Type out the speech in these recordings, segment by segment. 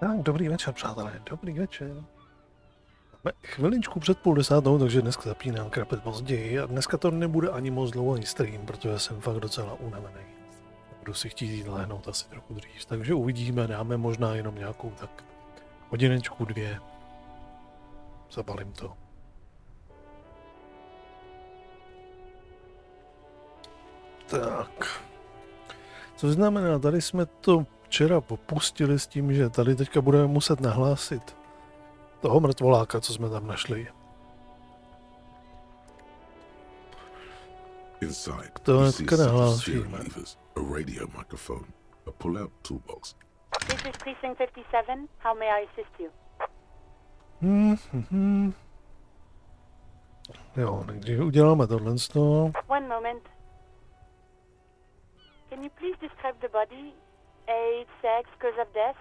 Tak, dobrý večer, přátelé, dobrý večer. Máme chviličku před 9:30, takže dneska zapínám krapet později a dneska to nebude ani moc dlouhý stream, protože jsem fakt docela unavený. Budu si chtít jít lehnout asi trochu dřív, takže uvidíme, dáme možná jenom nějakou tak hodinečku, 2. Zabalím to. Tak. Co znamená, tady jsme to včera popustili s tím, že tady teďka budeme muset nahlásit toho mrtvoláka, co jsme tam našli. Inside, To you je see teďka a set of nahlásíme. steering levers, a radio microphone, a pull-out toolbox. This is Precinct 57. How may I assist you? Jo, nejdřív uděláme tohle z toho. One moment. Can you please describe the body? Age, sex, cause of death?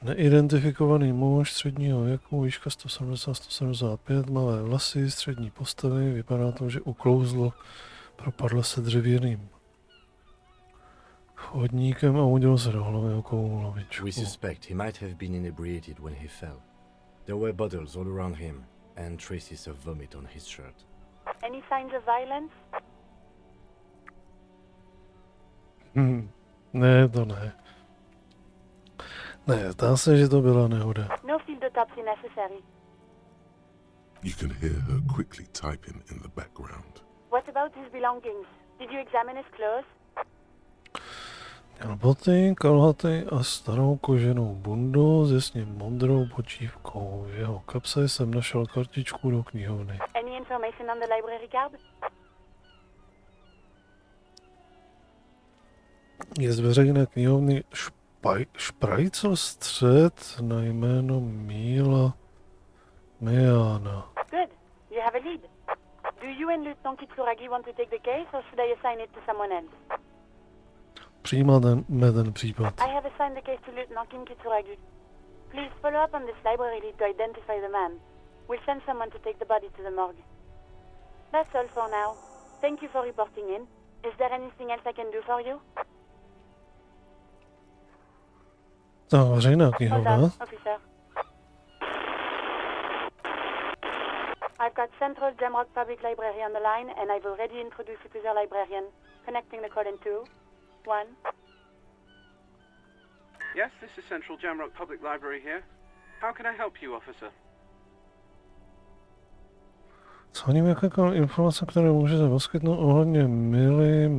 Neidentifikovaný muž středního věku, výška 170-175, malé vlasy, střední postavy, vypadá to, že uklouzlo, propadlo se dřevěným chodníkem a udělal se do hlavy okolou lavičku. We suspect he might have been inebriated when he fell. There were bottles all around him and traces of vomit on his shirt. Any signs of violence? Ne, to ne. Ne, zdá se, že to byla nehoda. No field autopsy necessary. You can hear her quickly typing in the background. What about his belongings? Did you examine his clothes? Měl boty, kalhoty a starou koženou bundu s jasně modrou počívkou. V jeho kapse jsem našel kartičku do knihovny. Any information on the library card? Je z veřejné knihovny Šprajcel střed na jméno Míla Meana. Good. You have a lead. Do you and Lieutenant Kitsuragi want to take the case or should I assign it to someone else? Přijímáme ten případ. I have assigned the case to Lieutenant Kim Kitsuragi. Please follow up on this library lead to identify the man. We'll send someone to take the body to the morgue. That's all for now. Thank you for reporting in. Is there anything else I can do for you? Ta veřejná Hold knihovna. on, officer. I've got Central Jamrock Public Library on the line, and I've already introduced you to the librarian. Connecting the call in 2, 1. Yes, this is Central Jamrock Public Library here. How can I help you, officer? Sháním jakékoliv informace, které můžete poskytnout ohledně Mily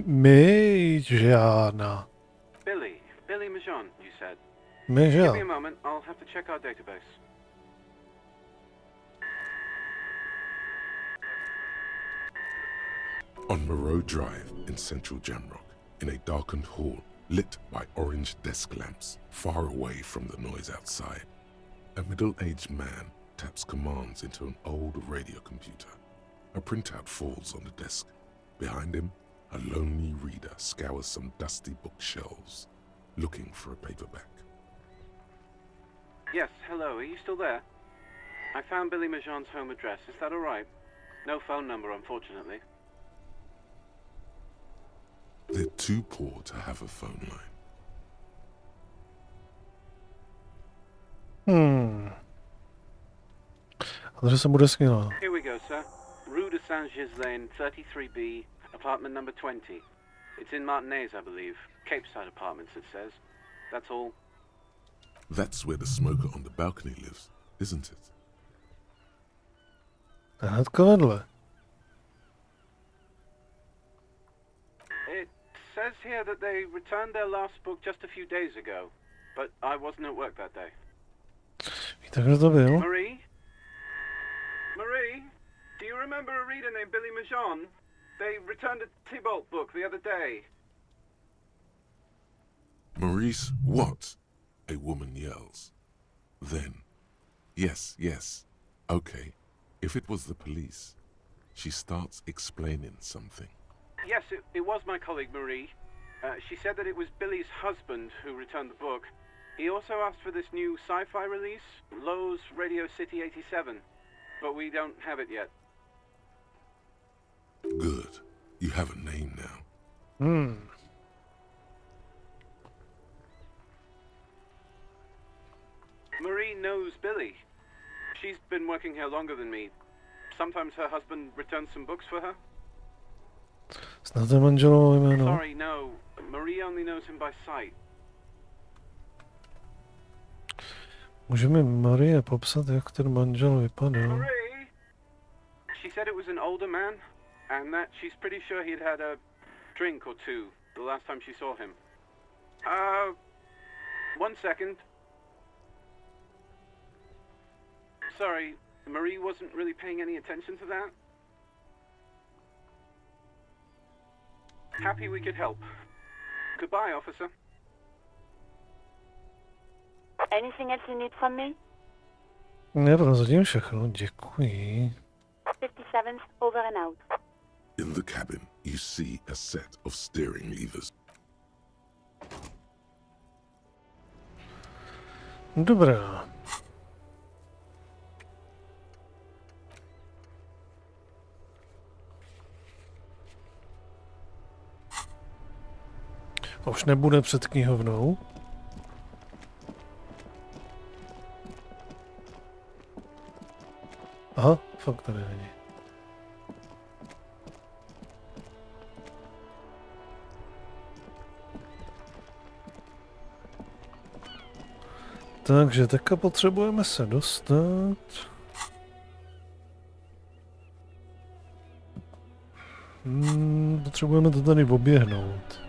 Mežána. Billy Majon, you said. Give Meža. me a moment, I'll have to check our database. On Moreau Drive in central Jamrock, in a darkened hall lit by orange desk lamps far away from the noise outside, a middle-aged man taps commands into an old radio computer. A printout falls on the desk. Behind him, a lonely reader scours some dusty bookshelves, looking for a paperback. Yes, hello, are you still there? I found Billy Majon's home address, is that alright? No phone number, unfortunately. They're too poor to have a phone line. Adresa bude skvělá. Here we go, sir. Rue de Saint-Ghislain, 33B, apartment number 20. It's in Martinez, I believe. Capeside Apartments, it says. That's all. That's where the smoker on the balcony lives, isn't it? Hnedka vedle. It says here that they returned their last book just a few days ago, but I wasn't at work that day. Víte, kdo to byl? Marie? Marie? Do you remember a reader named Billy Majon? They returned a Tybalt book the other day. Maurice, what? A woman yells. Then, yes, okay. If it was the police, she starts explaining something. Yes, it was my colleague Marie. She said that it was Billy's husband who returned the book. He also asked for this new sci-fi release, Lowe's Radio City 87, but we don't have it yet. Good. You have a name now. Marie knows Billy. She's been working here longer than me. Sometimes her husband returns some books for her. Znáte manželovo jméno? Sorry, no. Marie only knows him by sight. Můžeme Marie popsat, jak ten manžel vypadal? Marie? She said it was an older man, and that she's pretty sure he'd had a drink or two the last time she saw him. 1 second. Sorry, Marie wasn't really paying any attention to that. Happy we could help. Goodbye, officer. Anything else you need from me? Ne, prozatím všechno, děkuji. 57th, over and out. In the cabin, you see a set of steering levers. Dobrá. Už nebude před knihovnou. Aha, fakt tady není. Takže teďka potřebujeme se dostat. Potřebujeme to tady oběhnout.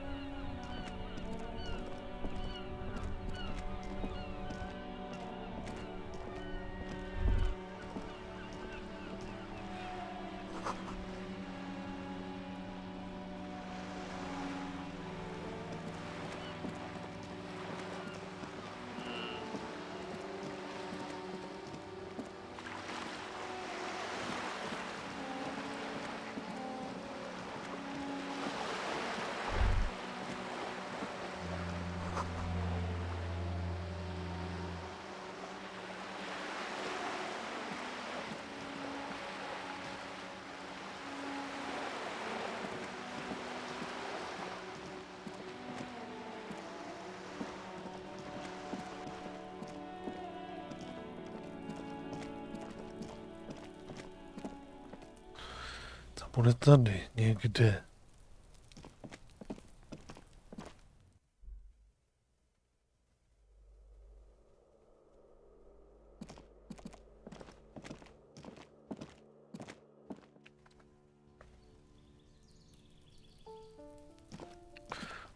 Bude tady někde.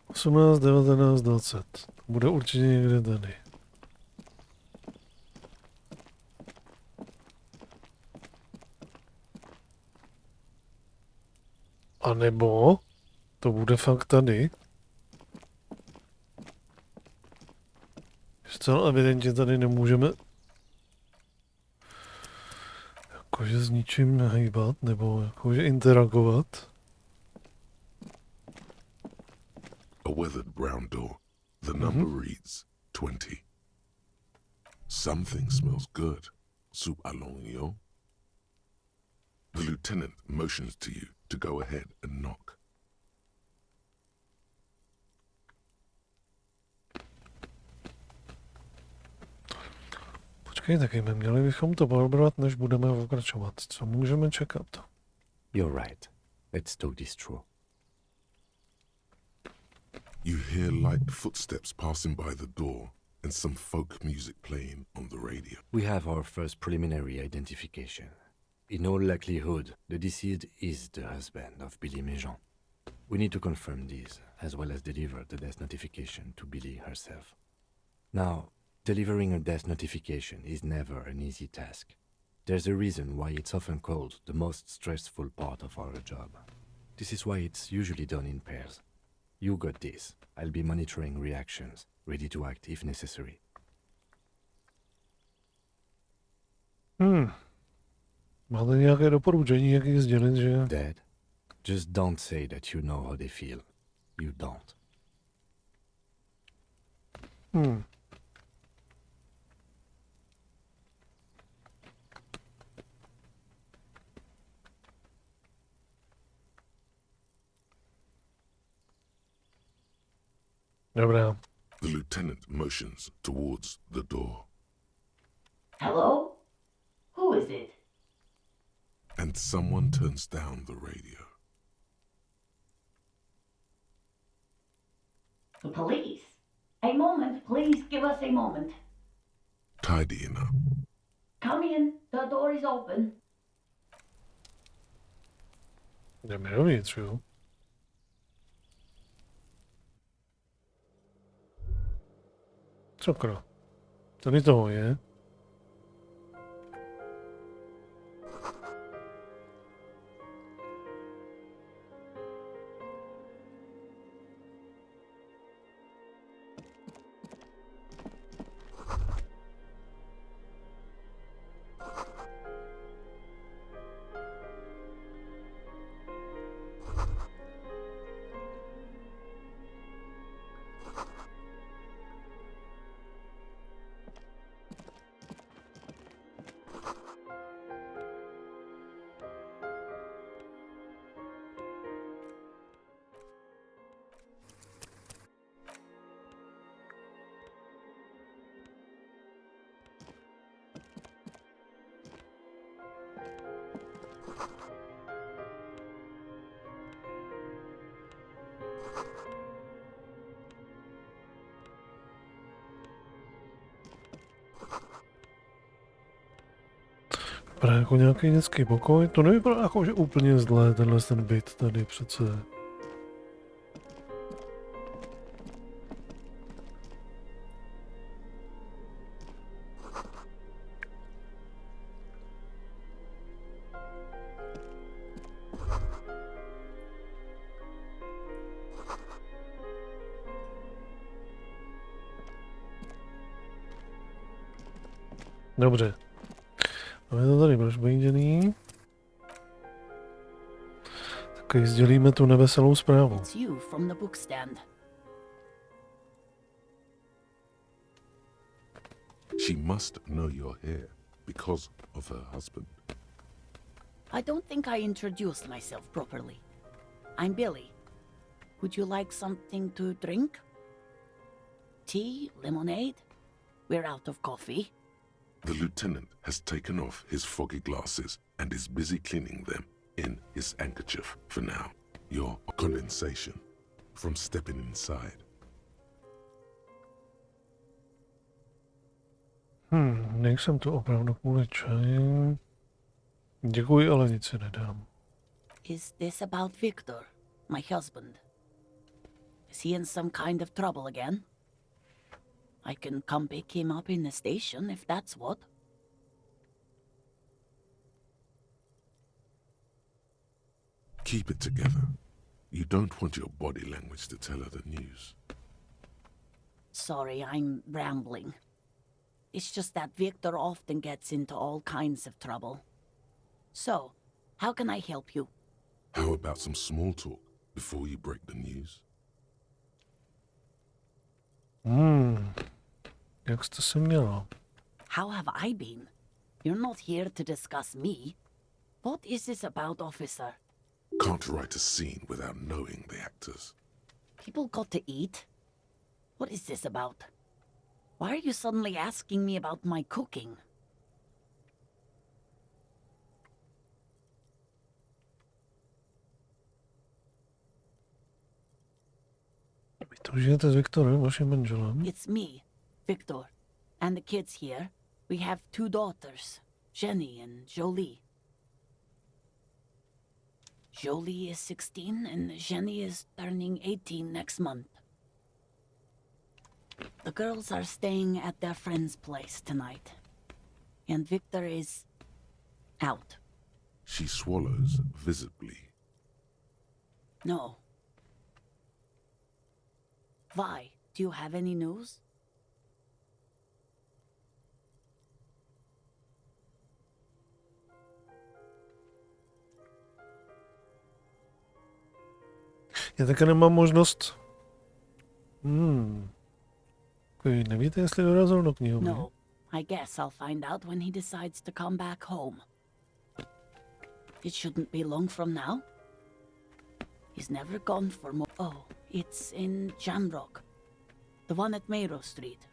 Osmnáct, 19, 20. Bude určitě někde tady. A nebo to bude fakt tady. Zcela evidentně tady nemůžeme jakože s ničím nehýbat, nebo jakože interagovat. A weathered brown door. The number reads 20. Something smells good. Soup allongio. The lieutenant motions to you to go ahead and knock. Počkej, taky měli bychom to probrat, než budeme pokračovat. Co můžeme čekat? You're right. Let's talk this through. You hear light footsteps passing by the door and some folk music playing on the radio. We have our first preliminary identification. In all likelihood, the deceased is the husband of Billy Méjean. We need to confirm this, as well as deliver the death notification to Billy herself. Now, delivering a death notification is never an easy task. There's a reason why it's often called the most stressful part of our job. This is why it's usually done in pairs. You got this. I'll be monitoring reactions, ready to act if necessary. Máte nějaké doporučení, jak jí sdělit, že... Dad, just don't say that you know how they feel. You don't. Dobrá. The lieutenant motions towards the door. Hello? Who is it? And someone turns down the radio. The police. A moment, please give us a moment. Tidying up. Come in, the door is open. Jdeme dovnitř, jo? Sakra. Tady toho je. Vypadá jako nějaký dětský pokoj. To nevypadá jako, že úplně zlé, tenhle ten byt tady přece. Dobře. Máme to tady prošbejděný. Tak sdělíme tu neveselou zprávu. It's you from the bookstand. She must know you're here because of her husband. I don't think I introduced myself properly. I'm Billy. Would you like something to drink? Tea? Lemonade? We're out of coffee. The lieutenant has taken off his foggy glasses and is busy cleaning them in his handkerchief for now. Your condensation from stepping inside. Nejsem tu opravdu kvůli čaji. Děkuji, ale nic si nedám. Is this about Victor, my husband? Is he in some kind of trouble again? I can come pick him up in the station if that's what. Keep it together. You don't want your body language to tell her the news. Sorry, I'm rambling. It's just that Victor often gets into all kinds of trouble. So, how can I help you? How about some small talk before you break the news? Jak jste se měla? How have I been? You're not here to discuss me. What is this about, officer? Can't write a scene without knowing the actors. People got to eat. What is this about? Why are you suddenly asking me about my cooking? Vy to žijete s Viktorem, vaším manželem? It's me, Victor, and the kids here. We have 2 daughters, Jenny and Jolie. Jolie is 16 and Jenny is turning 18 next month. The girls are staying at their friend's place tonight. And Victor is out. She swallows visibly. No. Vi, do you have any news? Já také nemám možnost. Vy nevíte, jestli dorazil do knihovny? No. I guess I'll find out when he decides to come back home. It shouldn't be long from now. He's never gone for more. Oh, it's in Jamrock. The one at Mayro Street.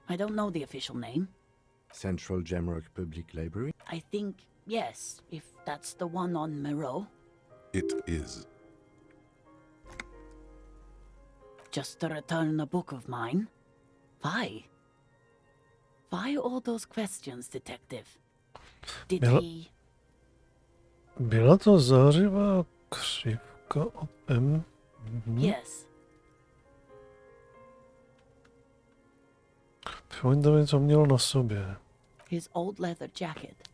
I don't know the official name. Central Jamrock Public Library? I think yes, if that's the one on Moreau. It is. Just to return a book of mine? Why? Why all those questions, detective? Did Byla- he... Byla to zářivá křivka od M? Yes. Připomeňte mi, co měl na sobě. His old leather jacket.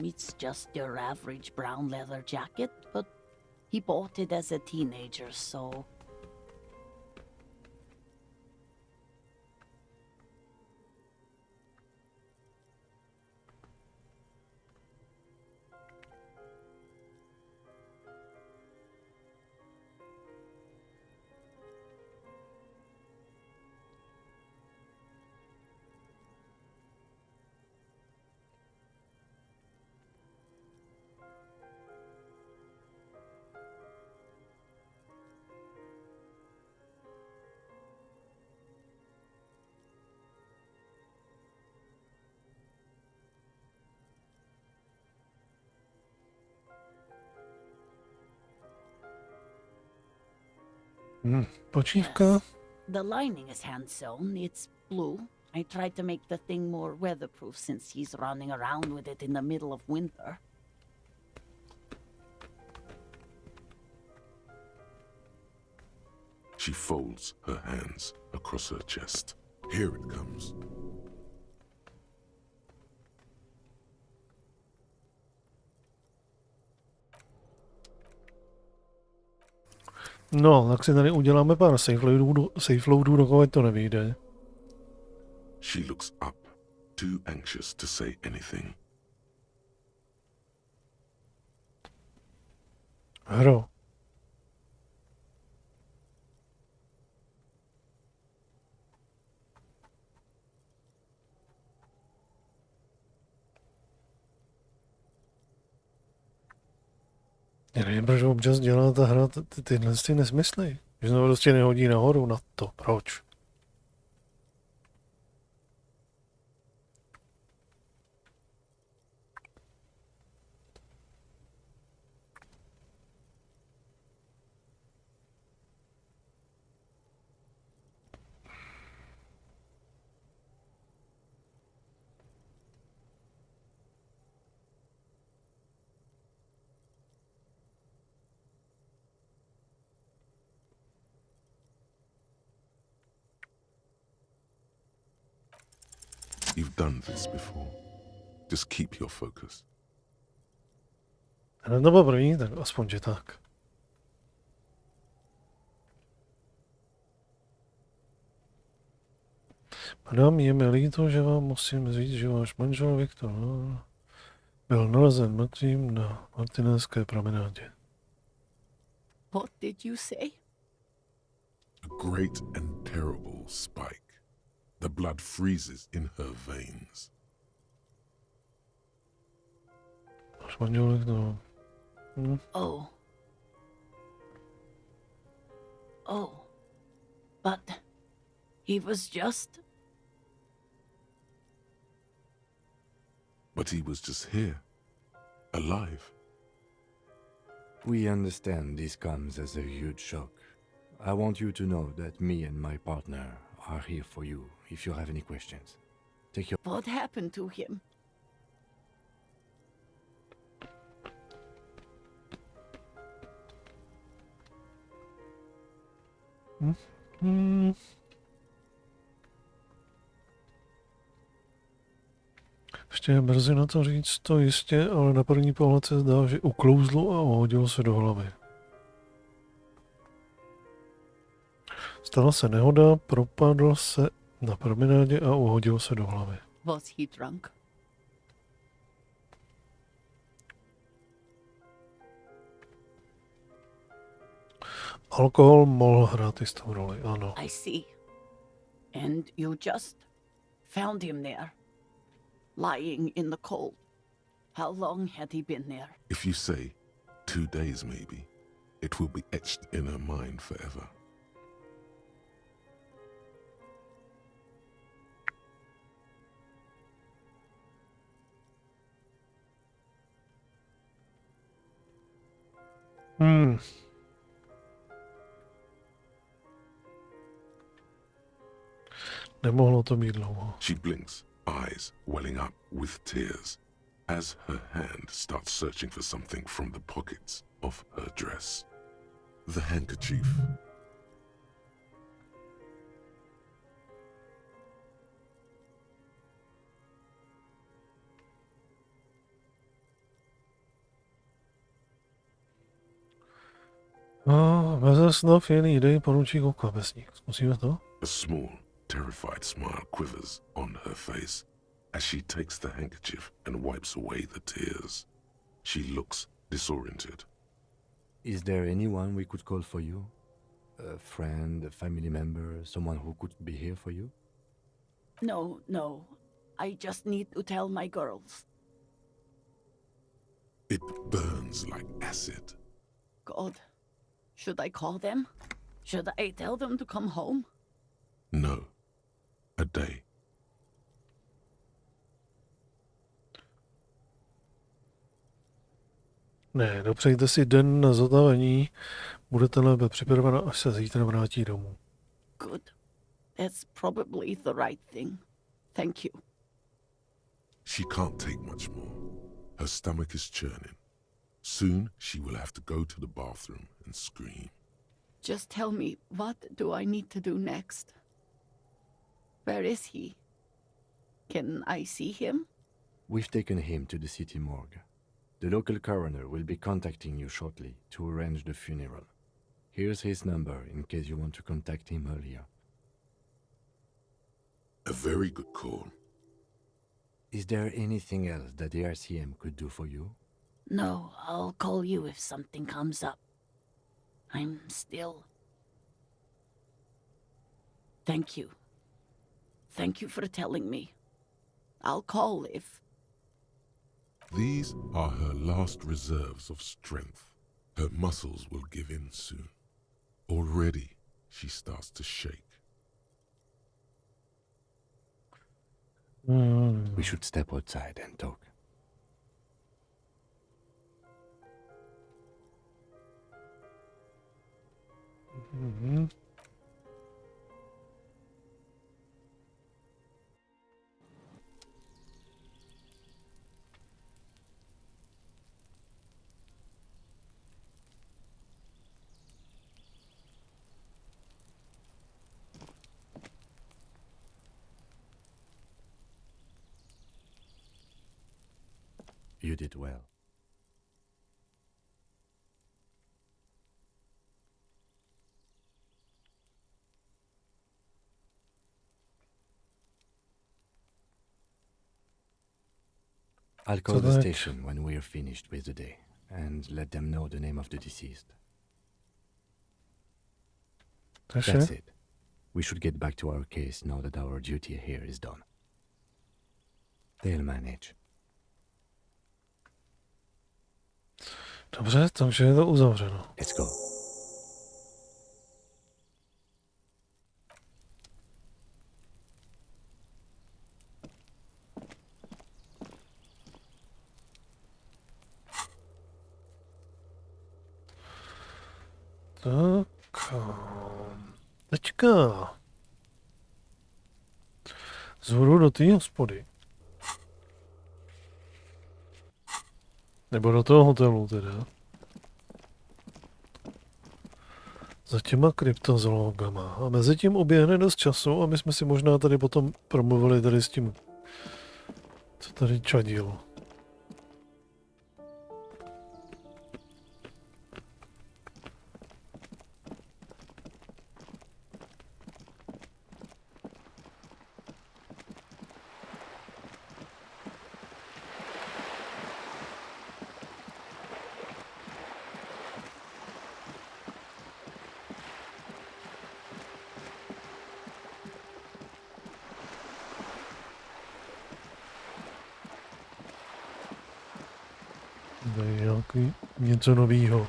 It's just your average brown leather jacket, but he bought it as a teenager, so... Počívka? Yes. The lining is hand-sewn. It's blue. I tried to make the thing more weatherproof since he's running around with it in the middle of winter. She folds her hands across her chest. Here it comes. No, tak si tady uděláme pár safe loadů, dokud to nevyjde. She looks up, too anxious to say anything. Hro. Já nevím, proč občas dělá ta hra tyhle nesmysly. Že se to prostě nehodí nahoru na to. Proč? You've done this before. Just keep your focus. Hned to poprvé, tak aspoň, že tak. Madam, je mi líto, že vám musím říct, že váš manžel Viktor byl nalezen mrtvým na Martinenské promenádě. What did you say? A great and terrible spike. The blood freezes in her veins. Váš manžel Viktor... Oh. Oh. But he was just... But he was just here, alive. We understand this comes as a huge shock. I want you to know that me and my partner are here for you if you have any questions. Take your... What happened to him? Ještě je brzy na to říct to jistě, ale na první pohled se zdá, že uklouzlo a uhodilo se do hlavy. Stala se nehoda, propadl se na promenádě a uhodil se do hlavy. Was he drunk? Alkohol mohl hrát jistou roli, ano. I see. And you just found him there, lying in the cold. How long had he been there? If you say 2 days maybe, it will be etched in her mind forever. Hmm. Nemohlo to být dlouho. She blinks, eyes welling up with tears, as her hand starts searching for something from the pockets of her dress. The handkerchief. Beze snov jen jdej poručík o klávesník. Zkusíme to? A small, terrified smile quivers on her face as she takes the handkerchief and wipes away the tears. She looks disoriented. Is there anyone we could call for you? A friend, a family member, someone who could be here for you? No. I just need to tell my girls. It burns like acid. God, should I call them? Should I tell them to come home? No. A day. Ne, dopřejte si den na zotavení. Budete lépe připravena, až se zítra vrátí domů. Good. That's probably the right thing. Thank you. She can't take much more. Her stomach is churning. Soon she will have to go to the bathroom and scream. Just tell me, what do I need to do next? Where is he? Can I see him? We've taken him to the city morgue. The local coroner will be contacting you shortly to arrange the funeral. Here's his number in case you want to contact him earlier. A very good call. Is there anything else that the RCM could do for you? No, I'll call you if something comes up. I'm still... Thank you. Thank you for telling me. I'll call if... These are her last reserves of strength. Her muscles will give in soon. Already, she starts to shake. We should step outside and talk. You did well. I'll call the station when we're finished with the day and let them know the name of the deceased. That's it. We should get back to our case now that our duty here is done. They'll manage. Dobře, takže je to uzavřeno. Let's go. Tak. Teďka. Zvodu do té hospody. Nebo do toho hotelu teda. Za těma kryptozoologama. A mezi tím oběhne dost času a my jsme si možná tady potom promluvili tady s tím, co tady čadil. Tady je nějaký něco novýho.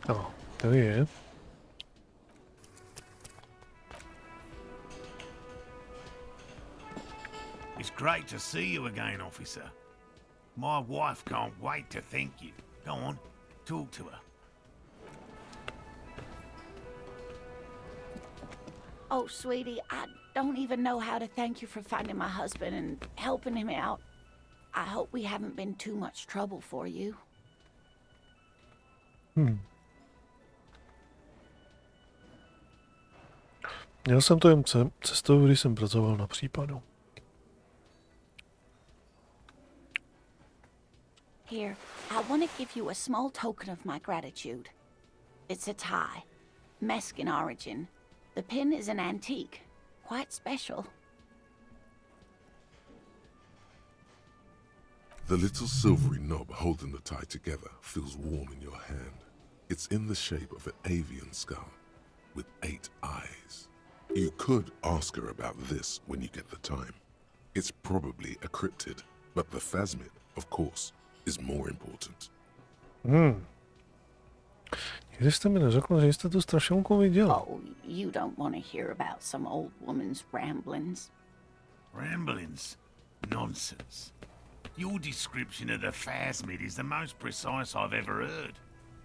No, tady je. It's great to see you again, officer. My wife can't wait to thank you. Go on, talk to her. Oh, sweetie, I don't even know how to thank you for finding my husband and helping him out. I hope we haven't been too much trouble for you. Měl jsem to jen cestou, když jsem pracoval na případu. Here, I want to give you a small token of my gratitude. It's a tie, Mexican origin. The pin is an antique, quite special. The little silvery knob holding the tie together feels warm in your hand. It's in the shape of an avian skull with 8 eyes. You could ask her about this when you get the time. It's probably a cryptid, but the phasmid, of course, is more important. Nikdy jste mi neřekl, že jste tu strašenku viděl. Oh, you don't want to hear about some old woman's ramblings. Ramblings? Nonsense. Your description of the phasmid is the most precise I've ever heard.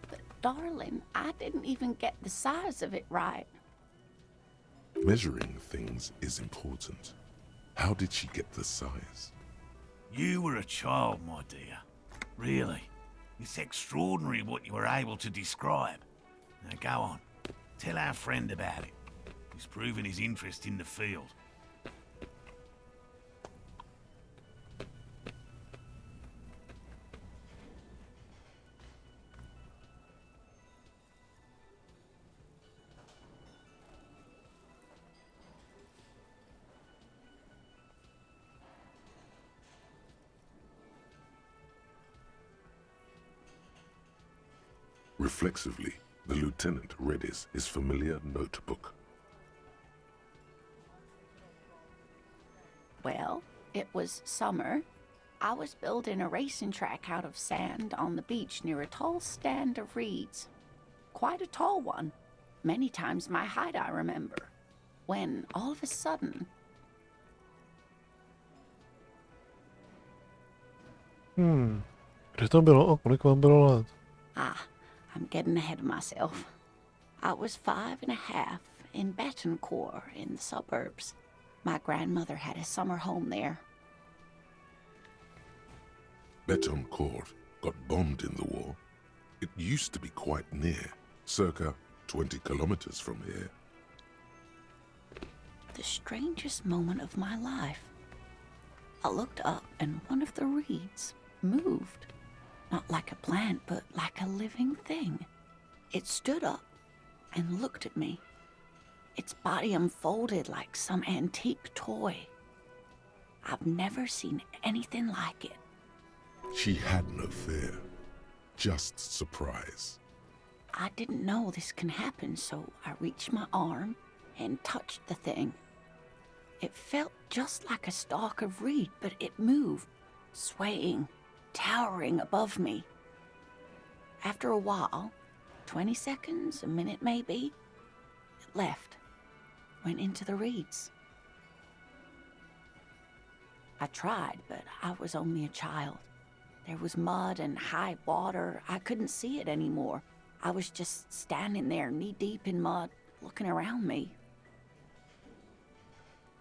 But darling, I didn't even get the size of it right. Measuring things is important. How did she get the size? You were a child, my dear. Really. It's extraordinary what you were able to describe. Now go on. Tell our friend about it. He's proven his interest in the field. Reflexively, the lieutenant read his familiar notebook. Well, it was summer. I was building a racing track out of sand on the beach near a tall stand of reeds. Quite a tall one. Many times my height, I remember. When, all of a sudden... Kde to bylo a kolik vám bylo let? I'm getting ahead of myself. I was 5.5 in Betancourt in the suburbs. My grandmother had a summer home there. Betancourt got bombed in the war. It used to be quite near, circa 20 kilometers from here. The strangest moment of my life. I looked up and one of the reeds moved. Not like a plant, but like a living thing. It stood up and looked at me. Its body unfolded like some antique toy. I've never seen anything like it. She had no fear, just surprise. I didn't know this can happen, so I reached my arm and touched the thing. It felt just like a stalk of reed, but it moved, swaying, towering above me. After a while, 20 seconds, a minute maybe, it left, went into the reeds. I tried, but I was only a child. There was mud and high water. I couldn't see it anymore. I was just standing there, knee-deep in mud, looking around me.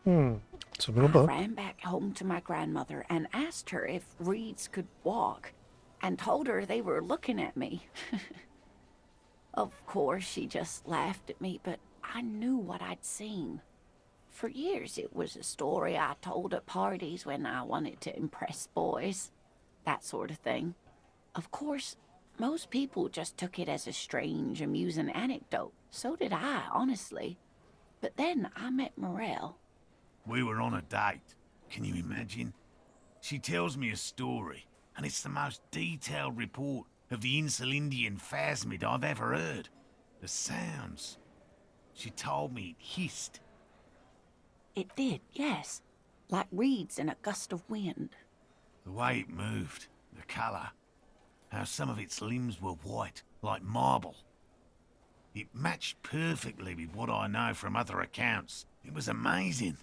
Co bylo I pak? ran back home to my grandmother and asked her if reeds could walk, and told her they were looking at me. Of course, she just laughed at me, but I knew what I'd seen. For years, it was a story I told at parties when I wanted to impress boys. That sort of thing. Of course, most people just took it as a strange, amusing anecdote. So did I, honestly. But then I met Morel. We were on a date. Can you imagine? She tells me a story, and it's the most detailed report of the Insulindian phasmid I've ever heard. The sounds. She told me it hissed. It did, yes. Like reeds in a gust of wind. The way it moved, the colour. How some of its limbs were white, like marble. It matched perfectly with what I know from other accounts. It was amazing.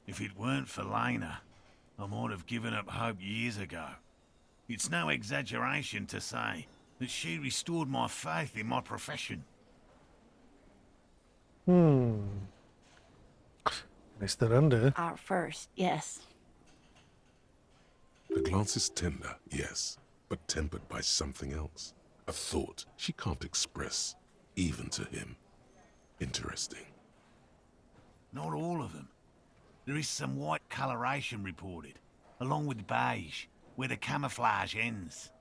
If it weren't for Lena, I might have given up hope years ago. It's no exaggeration to say that she restored my faith in my profession. Mr. Rande. Our first, yes. The glance is tender, yes, but tempered by something else. A thought she can't express, even to him. Interesting. Not all of them. There is some white coloration reported, along with beige, where the camouflage ends.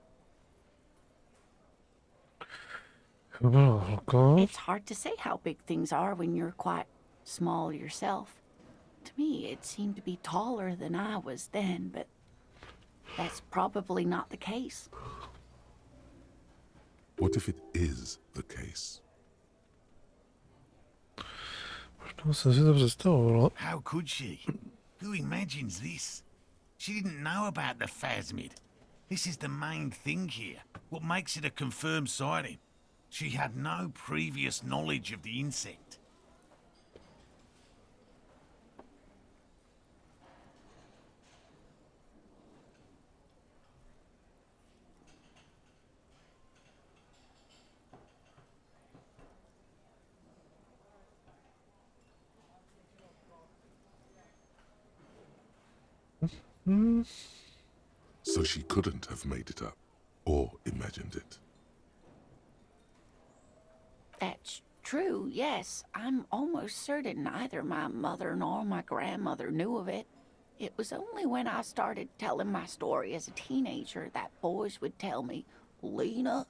It's hard to say how big things are when you're quite small yourself. To me, it seemed to be taller than I was then, but that's probably not the case. What if it is the case? Možná jsem si to představoval. How could she? Who imagines this? She didn't know about the phasmid. This is the main thing here. What makes it a confirmed sighting? She had no previous knowledge of the insect. So she couldn't have made it up, or imagined it. That's true, yes. I'm almost certain neither my mother nor my grandmother knew of it. It was only when I started telling my story as a teenager that boys would tell me, Lena,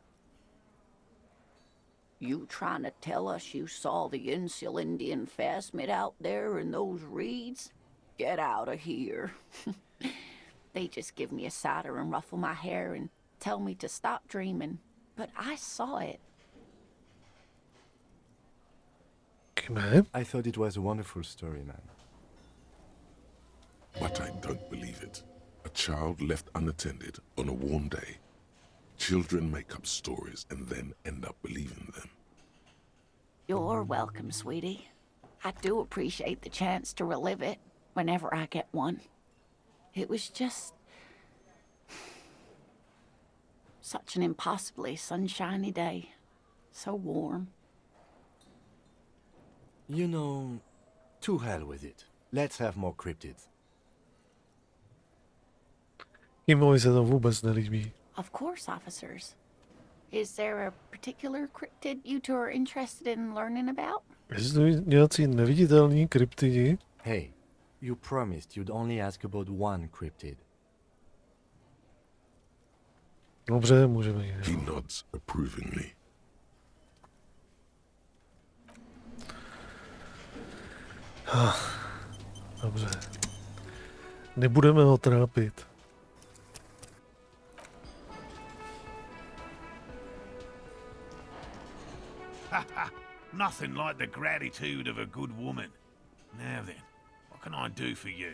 you trying to tell us you saw the Insulindian phasmid out there in those reeds? Get out of here. They just give me a cider and ruffle my hair and tell me to stop dreaming. But I saw it. I thought it was a wonderful story, man. But I don't believe it. A child left unattended on a warm day. Children make up stories and then end up believing them. You're welcome, sweetie. I do appreciate the chance to relive it whenever I get one. It was just such an impossibly sunshiny day. So warm. You know, to hell with it. Let's have more cryptids. Kimovi se to vůbec nelíbí. Of course, officers. Is there a particular cryptid you two are interested in learning about? Existují nějací neviditelní kryptidi? Hey, you promised you'd only ask about one cryptid. Dobře, můžeme jít. He nods approvingly. Dobře. Nebudeme ho trápit. Nothing like the gratitude of a good woman. Now then, what can I do for you?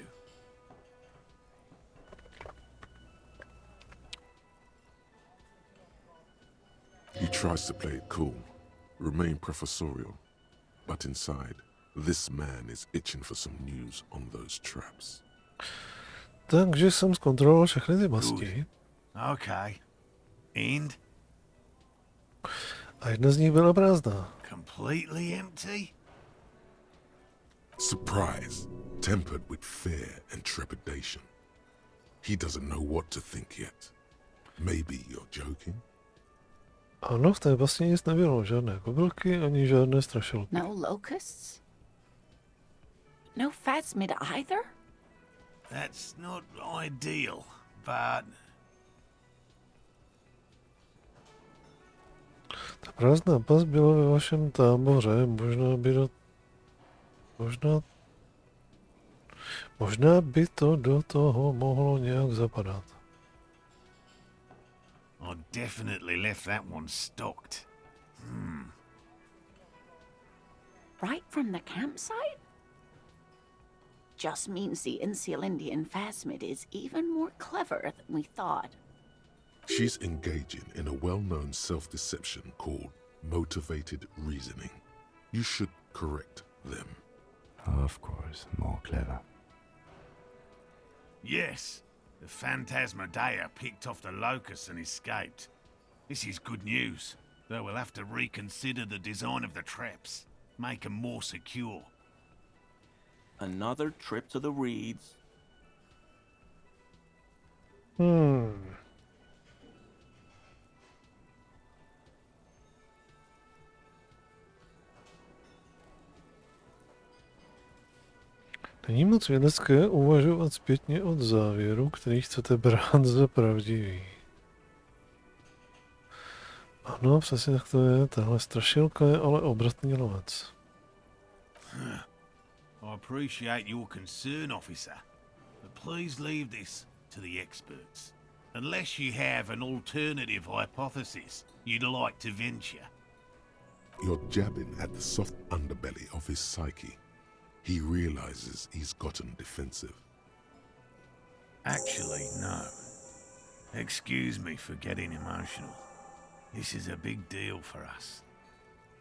He tries to play it cool, remain professorial, but inside, this man is itching for some news on those traps. Takže jsem zkontroloval všechny ty masti. Okay. And? A jedna z nich byla prázdná. Completely empty? Surprise, tempered with fear and trepidation. He doesn't know what to think yet. Maybe you're joking? Ano, v té vlastně nic nebylo. Žádné kobylky, ani žádné strašilky. No locusts? No phasmid either? That's not ideal, but... Ta prázdná pas byla ve vašem táboře. Možná by to do toho mohlo nějak zapadat. I definitely left that one stocked. Right from the campsite? Just means the Insulindian phasmid is even more clever than we thought. She's engaging in a well-known self-deception called motivated reasoning. You should correct them. Of course, more clever. Yes, the Phantasmadeia picked off the locust and escaped. This is good news, though we'll have to reconsider the design of the traps, make them more secure. Another trip to the reeds. Není moc vědecké uvažovat zpětně od závěru, který chcete brát za pravdivý. Ano, přesně tak to je. Tahle strašilka je ale obratný lovec. I appreciate your concern, officer, but please leave this to the experts. Unless you have an alternative hypothesis you'd like to venture. You're jabbing at the soft underbelly of his psyche. He realizes he's gotten defensive. Actually, no. Excuse me for getting emotional. This is a big deal for us.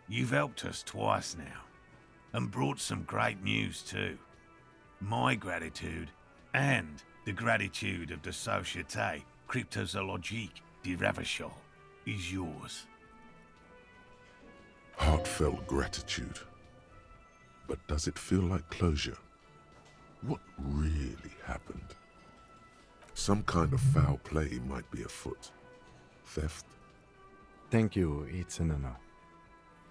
You've helped us twice now, and brought some great news too. My gratitude, and the gratitude of the Société Cryptozoologique de Revachol, is yours. Heartfelt gratitude. But does it feel like closure? What really happened? Some kind of foul play might be afoot. Theft? Thank you, it's an honor.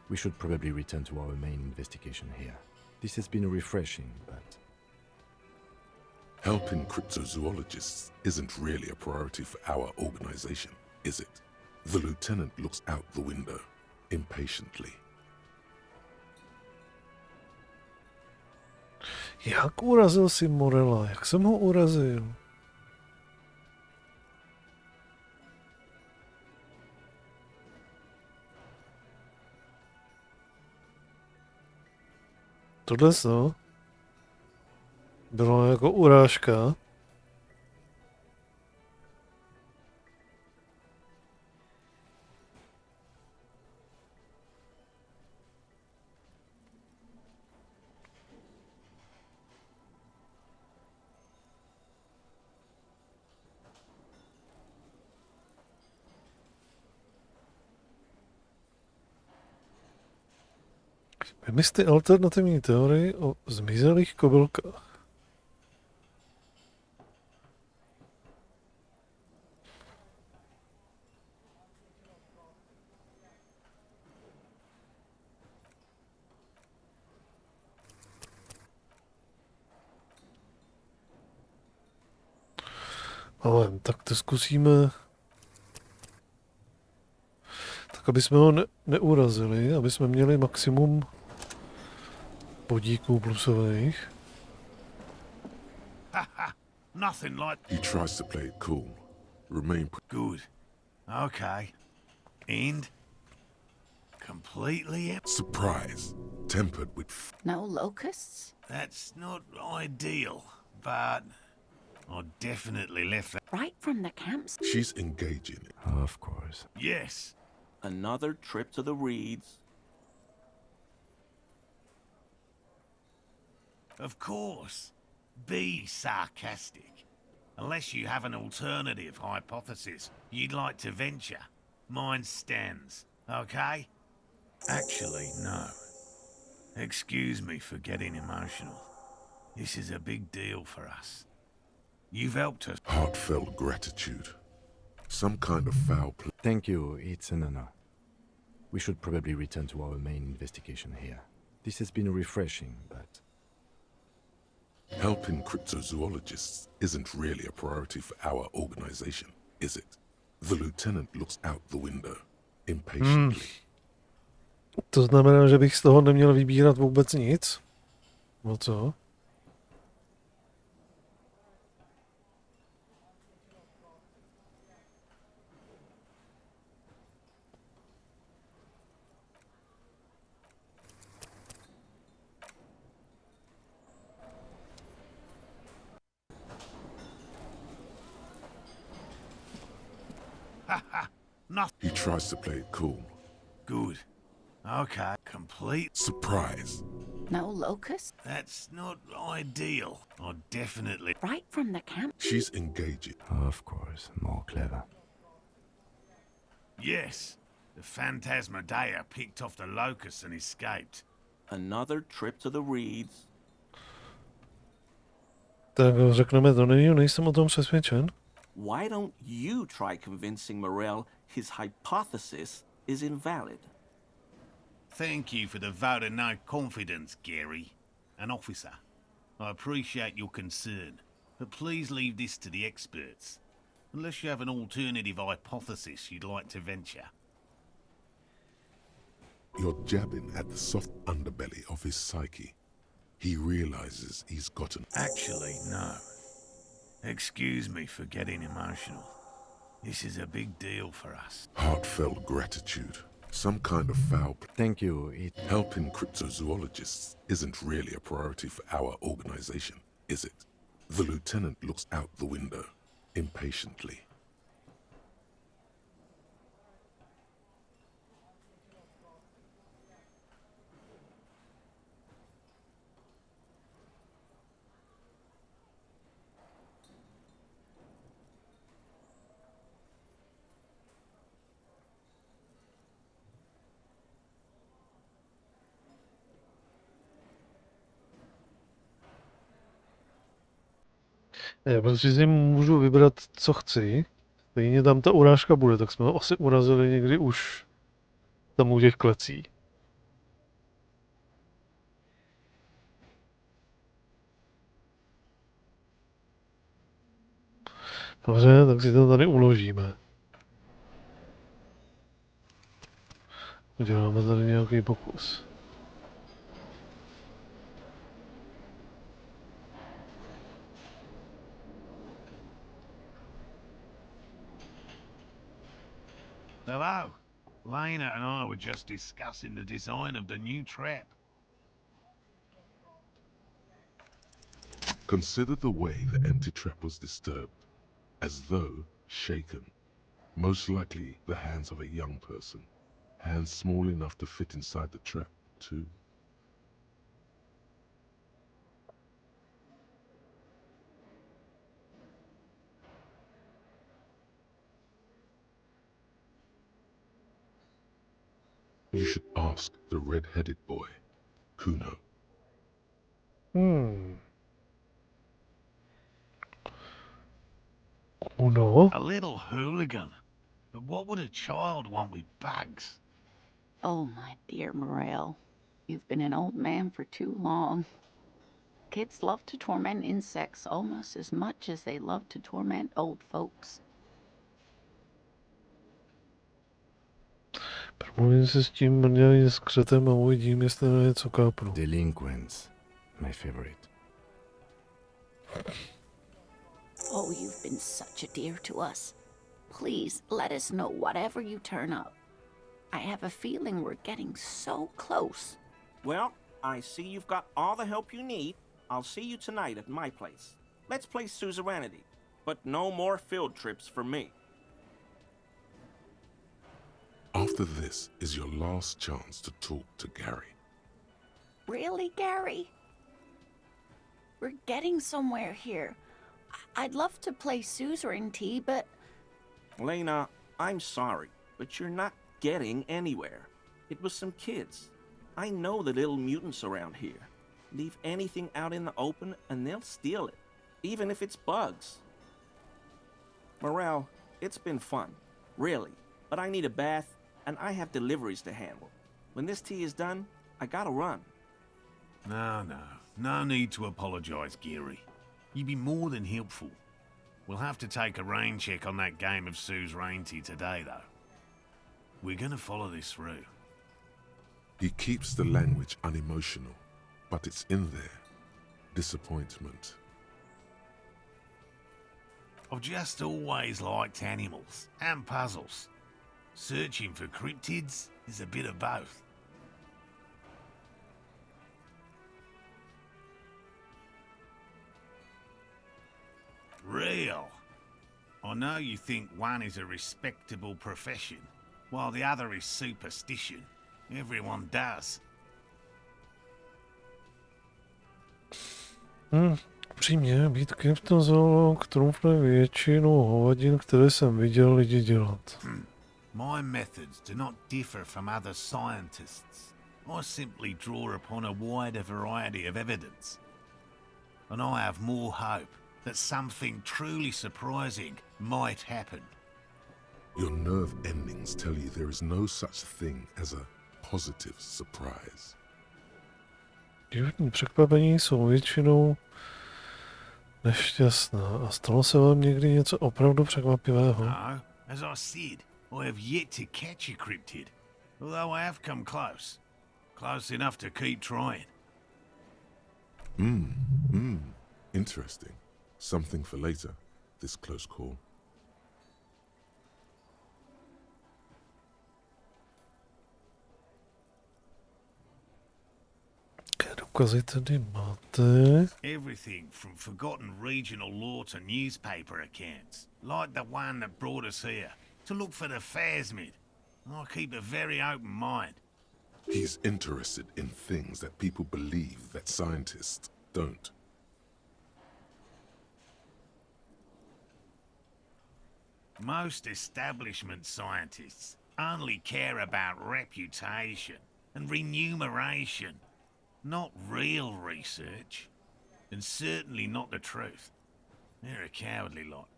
We should probably return to our main investigation here. This has been refreshing, but... Helping cryptozoologists isn't really a priority for our organization, is it? The lieutenant looks out the window, impatiently. Jak urazil si Morela? Jak jsem ho urazil? Tohle co? Bylo jako urážka. Vymysli alternativní teorii o zmizelých kobylkách. Ale tak to zkusíme. Tak, aby jsme ho neurazili, aby jsme měli maximum bodíků plusových. Nothing like... He tries to play it cool. Remain... Good. Okay. And? Completely... Surprise. Tempered with... No locusts? That's not ideal, but... I definitely left that... Right from the camps? She's engaging it. Of course. Yes. Another trip to the reeds. Of course. Be sarcastic. Unless you have an alternative hypothesis you'd like to venture. Mine stands, okay? Actually, no. Excuse me for getting emotional. This is a big deal for us. You've helped us. Heartfelt gratitude. Some kind of foul play. Thank you, it's an honor. We should probably return to our main investigation here. This has been refreshing, but... Helping cryptozoologists isn't really a priority for our organization, is it? The lieutenant looks out the window, impatiently. To znamená, že bych z toho neměl vybírat vůbec nic? No co? Nothing. He tries to play it cool. Good. Okay, complete. Surprise! No locust? That's not ideal. I'll definitely. Right from the camp? She's engaging. Of course, more clever. Yes, the Phantasmadeia picked off the locust and escaped. Another trip to the reeds. Tak řekneme to, nejsem o tom přesvědčen. Why don't you try convincing Morel his hypothesis is invalid? Thank you for the vote of no confidence, Gary. An officer. I appreciate your concern, but please leave this to the experts. Unless you have an alternative hypothesis you'd like to venture. You're jabbing at the soft underbelly of his psyche. He realizes he's gotten. Actually, no. Excuse me for getting emotional. This is a big deal for us. Heartfelt gratitude. Some kind of foul. Thank you. Helping cryptozoologists isn't really a priority for our organization, is it? The lieutenant looks out the window, impatiently. Já prostě si můžu vybrat, co chci. Stejně tam ta urážka bude, tak jsme ho asi urazili někdy už tam u těch klecí. Dobře, tak si to tady uložíme. Uděláme tady nějaký pokus. Hello. Lena and I were just discussing the design of the new trap. Consider the way the empty trap was disturbed, as though shaken. Most likely the hands of a young person. Hands small enough to fit inside the trap, too. You should ask the red-headed boy, Kuno. Uno? A little hooligan. But what would a child want with bugs? Oh, my dear Morel. You've been an old man for too long. Kids love to torment insects almost as much as they love to torment old folks. Promluvím se s tím mrňavým skřetem a uvidím, jestli na něco kápnu. Delinquents, my favorite. Oh, you've been such a dear to us. Please, let us know whatever you turn up. I have a feeling we're getting so close. Well, I see you've got all the help you need. I'll see you tonight at my place. Let's play suzerainty, but no more field trips for me. After this is your last chance to talk to Gary. Really, Gary? We're getting somewhere here. I'd love to play suzerainty, but... Lena, I'm sorry, but you're not getting anywhere. It was some kids. I know the little mutants around here. Leave anything out in the open and they'll steal it, even if it's bugs. Morel, it's been fun, really, but I need a bath and I have deliveries to handle. When this tea is done, I gotta run. No need to apologize, Gary. You'd be more than helpful. We'll have to take a rain check on that game of suzerainty today, though. We're gonna follow this through. He keeps the language unemotional, but it's in there. Disappointment. I've just always liked animals and puzzles. Searching for cryptids is a bit of both. Real. I know you think one is a respectable profession, while the other is superstition. Everyone does. Upřímně, být kryptozoolog trumfne většinu hovadin, které jsem viděl lidi dělat. My methods do not differ from other scientists. I simply draw upon a wider variety of evidence. And I have more hope that something truly surprising might happen. Your nerve endings tell you there is no such thing as a positive surprise. Životní překvapení jsou většinou nešťastná. A stalo se vám někdy něco opravdu překvapivého? No, as I said, I have yet to catch a cryptid, although I have come close. Close enough to keep trying. Interesting. Something for later, this close call. Jaké důkazy tady máte? Everything from forgotten regional lore to newspaper accounts, like the one that brought us here, to look for the phasmid. I keep a very open mind. He's interested in things that people believe that scientists don't. Most establishment scientists only care about reputation and remuneration, not real research, and certainly not the truth. They're a cowardly lot,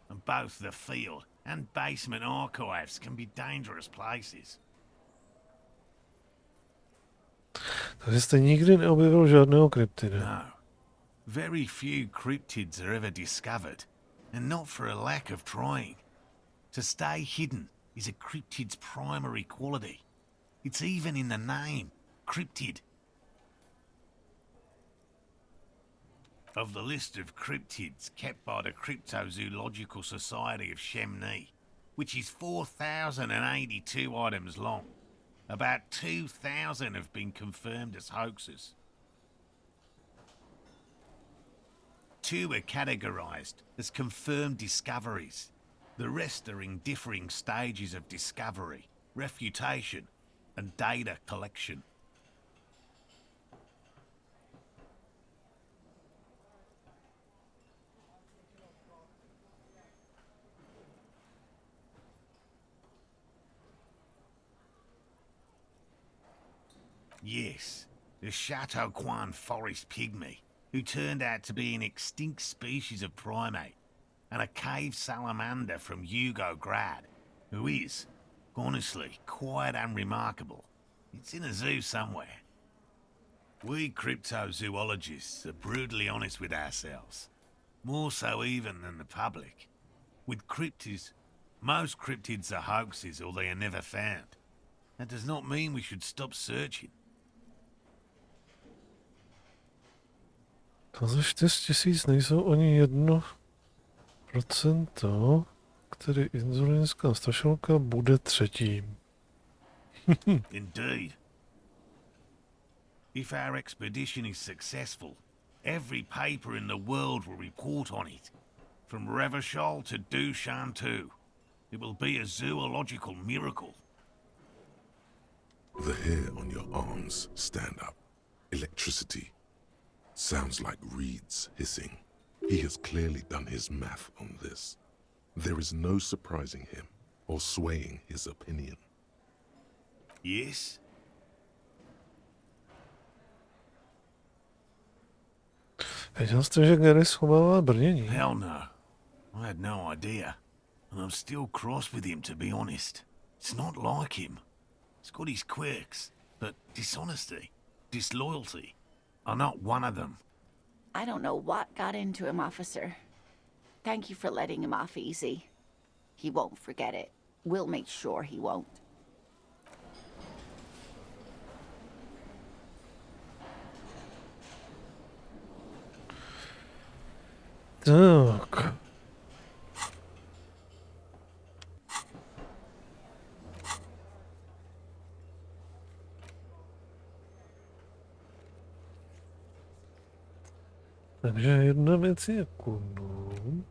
and both the field and basement archives can be dangerous places. Takže jste nikdy neobjevil žádného kryptida. No. Very few cryptids are ever discovered, and not for a lack of trying. To stay hidden is a cryptid's primary quality. It's even in the name, cryptid. Of the list of cryptids kept by the Cryptozoological Society of Chemney, which is 4,082 items long, about 2,000 have been confirmed as hoaxes. 2 are categorized as confirmed discoveries. The rest are in differing stages of discovery, refutation, and data collection. Yes, the Chateau Quan forest pygmy, who turned out to be an extinct species of primate, and a cave salamander from Yugograd, who is, honestly, quite unremarkable. It's in a zoo somewhere. We cryptozoologists are brutally honest with ourselves, more so even than the public. With cryptids, most cryptids are hoaxes or they are never found. That does not mean we should stop searching. To ze 4 000 nejsou ani 1%, který inzulinská strašilka bude třetím. Indeed. If our expedition is successful, every paper in the world will report on it. From Revachol to Dushantu. It will be a zoological miracle. The hair on your arms stand up. Electricity. Sounds like reeds hissing. He has clearly done his math on this. There is no surprising him or swaying his opinion. Yes? Věděl jste, že Gary schovává brnění? Hell no. I had no idea. And I'm still cross with him, to be honest. It's not like him. He's got his quirks, but dishonesty, disloyalty are not one of them. I don't know what got into him, officer. Thank you for letting him off easy. He won't forget it. We'll make sure he won't. Tak. Takže jedna věc je kunu.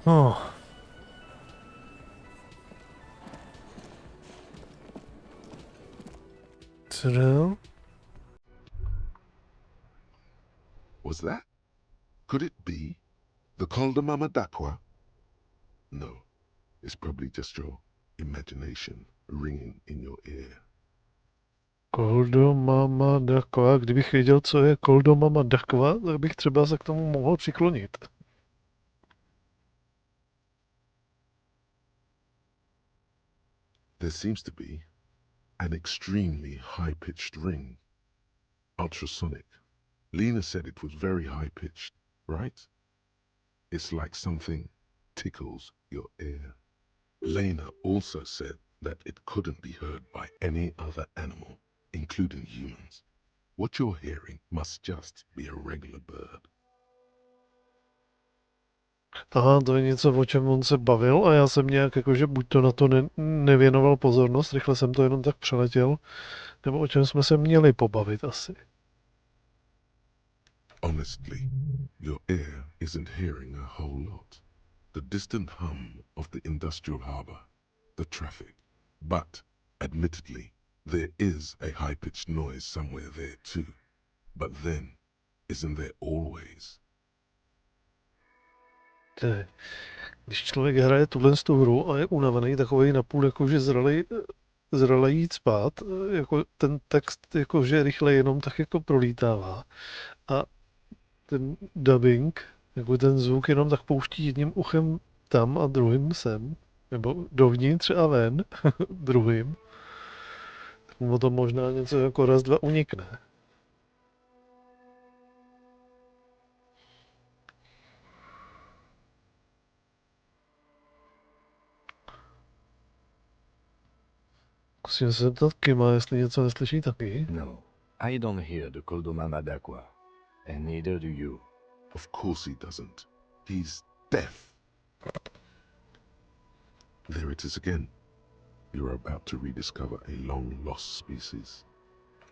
No. Co dál? Was that? Could it be the Koldamama Dakwa? No, it's probably just your imagination ringing in your ear. Koldomama Dakwa. Kdybych věděl, co je Koldomama Dakwa, tak bych třeba se k tomu mohl přiklonit. There seems to be an extremely high-pitched ring. Ultrasonic. Lena said it was very high-pitched, right? It's like something tickles your ear. Lena also said that it couldn't be heard by any other animal, including humans. What you're hearing must just be a regular bird. Aha, to je něco, o čem on se bavil a já jsem nějak jakože buď to na to nevěnoval pozornost, rychle jsem to jenom tak přeletěl, nebo o čem jsme se měli pobavit asi. Honestly, your ear isn't hearing a whole lot. The distant hum of the industrial harbour, the traffic. But, admittedly, there is a high-pitched noise somewhere there too. But then, isn't there always? Když člověk hraje tuhle hru a je unavený, takovej napůl jakože zralej jít spát, jako ten text jakože rychle jenom tak jako prolítává. A ten dubbing, jako ten zvuk jenom tak pouští jedním uchem tam a druhým sem, nebo dovnitř a ven druhým. Tak mu to možná něco jako raz, dva unikne. Musím se zeptat Kima, jestli něco neslyší taky. No, I don't hear the Koldomama Dakwa, and neither do you. Of course he doesn't. He's deaf. There it is again. You're about to rediscover a long-lost species.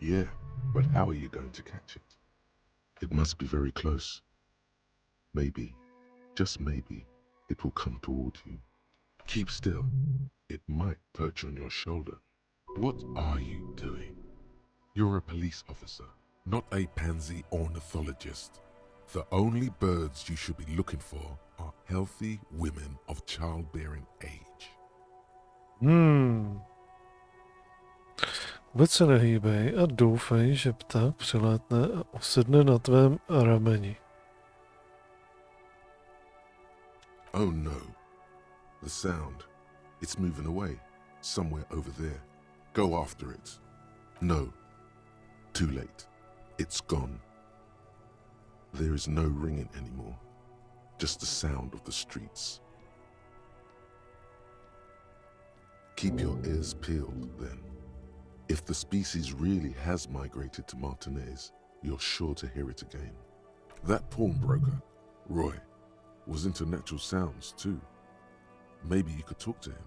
Yeah, but how are you going to catch it? It must be very close. Maybe, just maybe, it will come toward you. Keep still. It might perch on your shoulder. What are you doing? You're a police officer, not a pansy ornithologist. The only birds you should be looking for are healthy women of childbearing age. Vůbec se nehýbej a doufej, že pták přilétne a usedne na tvém rameni. Oh no. The sound. It's moving away. Somewhere over there. Go after it. No. Too late. It's gone. There is no ringing anymore. Just the sound of the streets. Keep your ears peeled, then. If the species really has migrated to Martinez, you're sure to hear it again. That pawnbroker, Roy, was into natural sounds too. Maybe you could talk to him.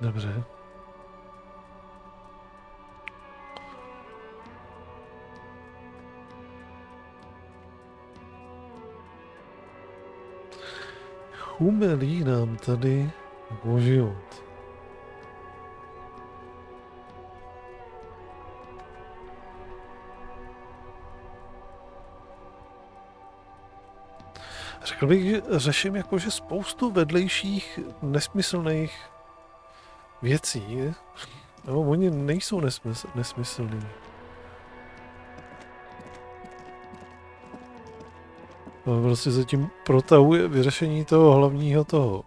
Dobře. Chumelí nám tady o život. Řekl bych, že řeším jakože spoustu vedlejších nesmyslných věcí, nebo oni nejsou nesmyslný. Ale prostě zatím protahuje vyřešení toho hlavního toho.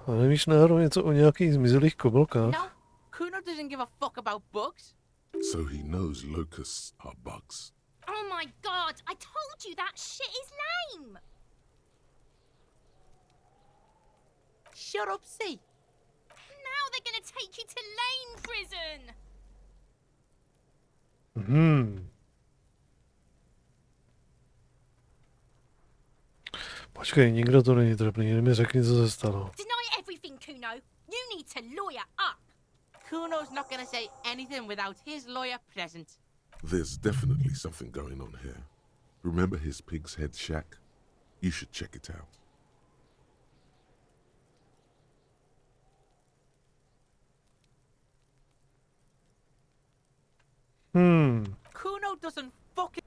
A nevíš náhodou něco o nějakých zmizelých kobylkách? No, Kuno doesn't give a fuck about bugs. So he knows locusts are bugs. Oh my god, I told you that shit is lame! Shut up, see. Now they're gonna take you to lame prison! Počkej, nikdo to není trapný, jen mi řekni, co se stalo. Deny everything, Kuno. You need to lawyer up. Kuno's not gonna say anything without his lawyer present. There's definitely something going on here. Remember his pig's head shack? You should check it out. Kuno doesn't fucking...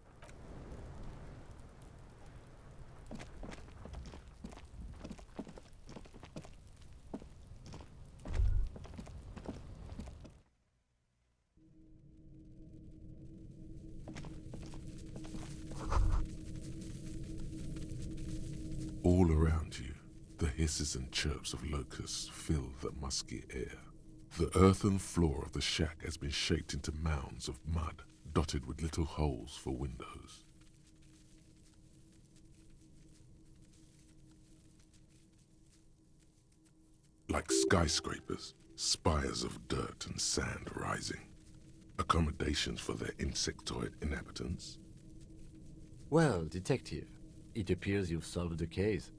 All around you, the hisses and chirps of locusts fill the musky air. The earthen floor of the shack has been shaped into mounds of mud, dotted with little holes for windows. Like skyscrapers, spires of dirt and sand rising. Accommodations for their insectoid inhabitants. Well, detective, it appears you've solved the case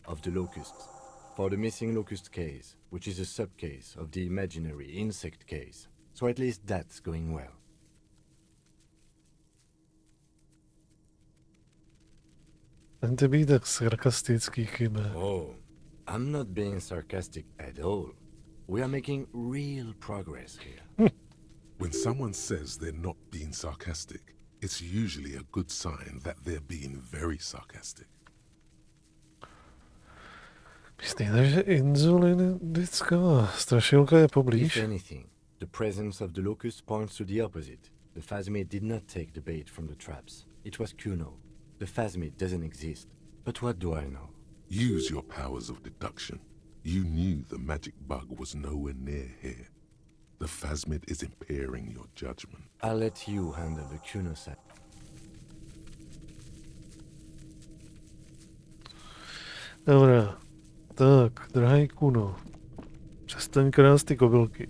of the locusts. For the missing locust case, which is a sub-case of the imaginary insect case. So at least that's going well. Nechci být tak sarkastický, chybe. Oh, I'm not being sarcastic at all. We are making real progress here. When someone says they're not being sarcastic, it's usually a good sign that they're being very sarcastic. Myslíte, že inzulinická strašilka je poblíž? If anything, the presence of the locust points to the opposite. The phasmid did not take the bait from the traps. It was Kuno. The phasmid doesn't exist. But what do I know? Use your powers of deduction. You knew the magic bug was nowhere near here. The phasmid is impairing your judgment. I'll let you handle the Kuno side. Dobrá. Tak, drahý Kuno. Přestaň krást ty kobylky.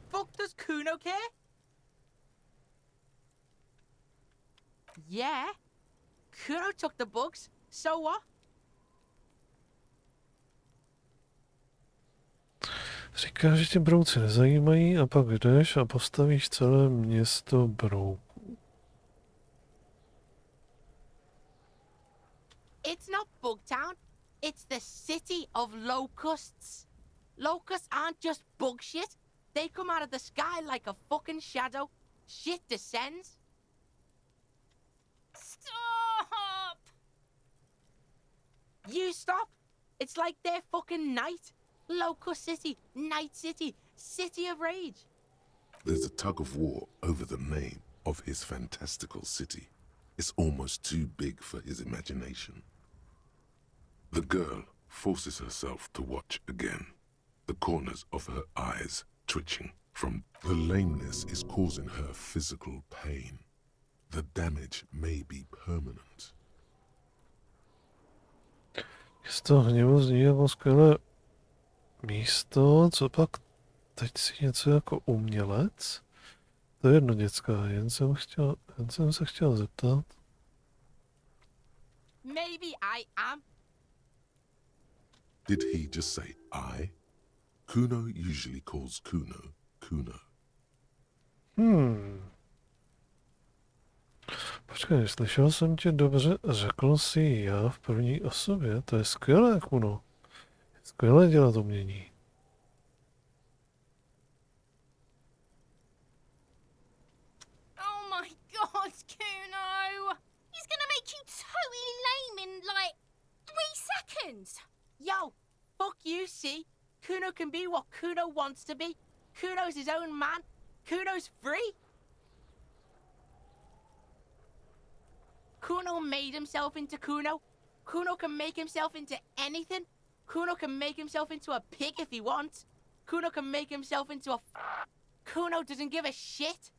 Fuck does Kuno care? Yeah. Kuno took the bugs. So what? Říká, že tě brouci nezajímají a pak jdeš a postavíš celé město brouků. It's not Bugtown. It's the city of locusts. Locusts aren't just bug shit. They come out of the sky like a fucking shadow. Shit descends. Stop! You stop. It's like they're fucking night. Locust City, Night City, City of Rage. There's a tug of war over the name of his fantastical city. It's almost too big for his imagination. The girl forces herself to watch again, the corners of her eyes twitching. From the lameness is causing her physical pain. The damage may be permanent. Město hněvu zní jako skvělé místo, co pak teď si něco jako umělec? To je jedno, děcka, jen jsem se chtěl zeptat. Maybe I am. Did he just say I? Kuno usually calls Kuno Kuno. Počkej, slyšel jsem tě dobře, řekl jsi já v první osobě, to je skvělé, Kuno. Skvělé dělat umění. Oh my you see, Kuno can be what Kuno wants to be. Kuno's his own man. Kuno's free. Kuno made himself into Kuno. Kuno can make himself into anything. Kuno can make himself into a pig if he wants. Kuno can make himself into a... Kuno doesn't give a shit.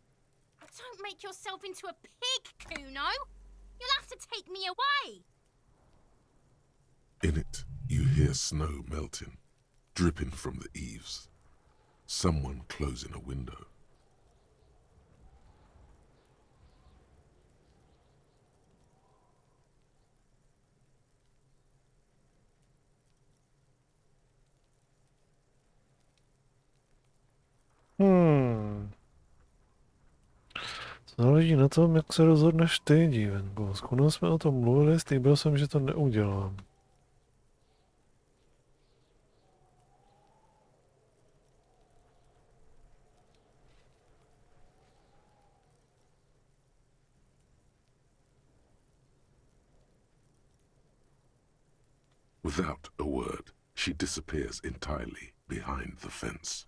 Don't make yourself into a pig, Kuno. You'll have to take me away. In it, you hear snow melting, dripping from the eaves. Someone closing a window. Záleží na tom, jak se rozhodneš ty, dívenko. S Kunou jsme o tom mluvili, slíbil jsem, že to neudělám. Without a word, she disappears entirely behind the fence.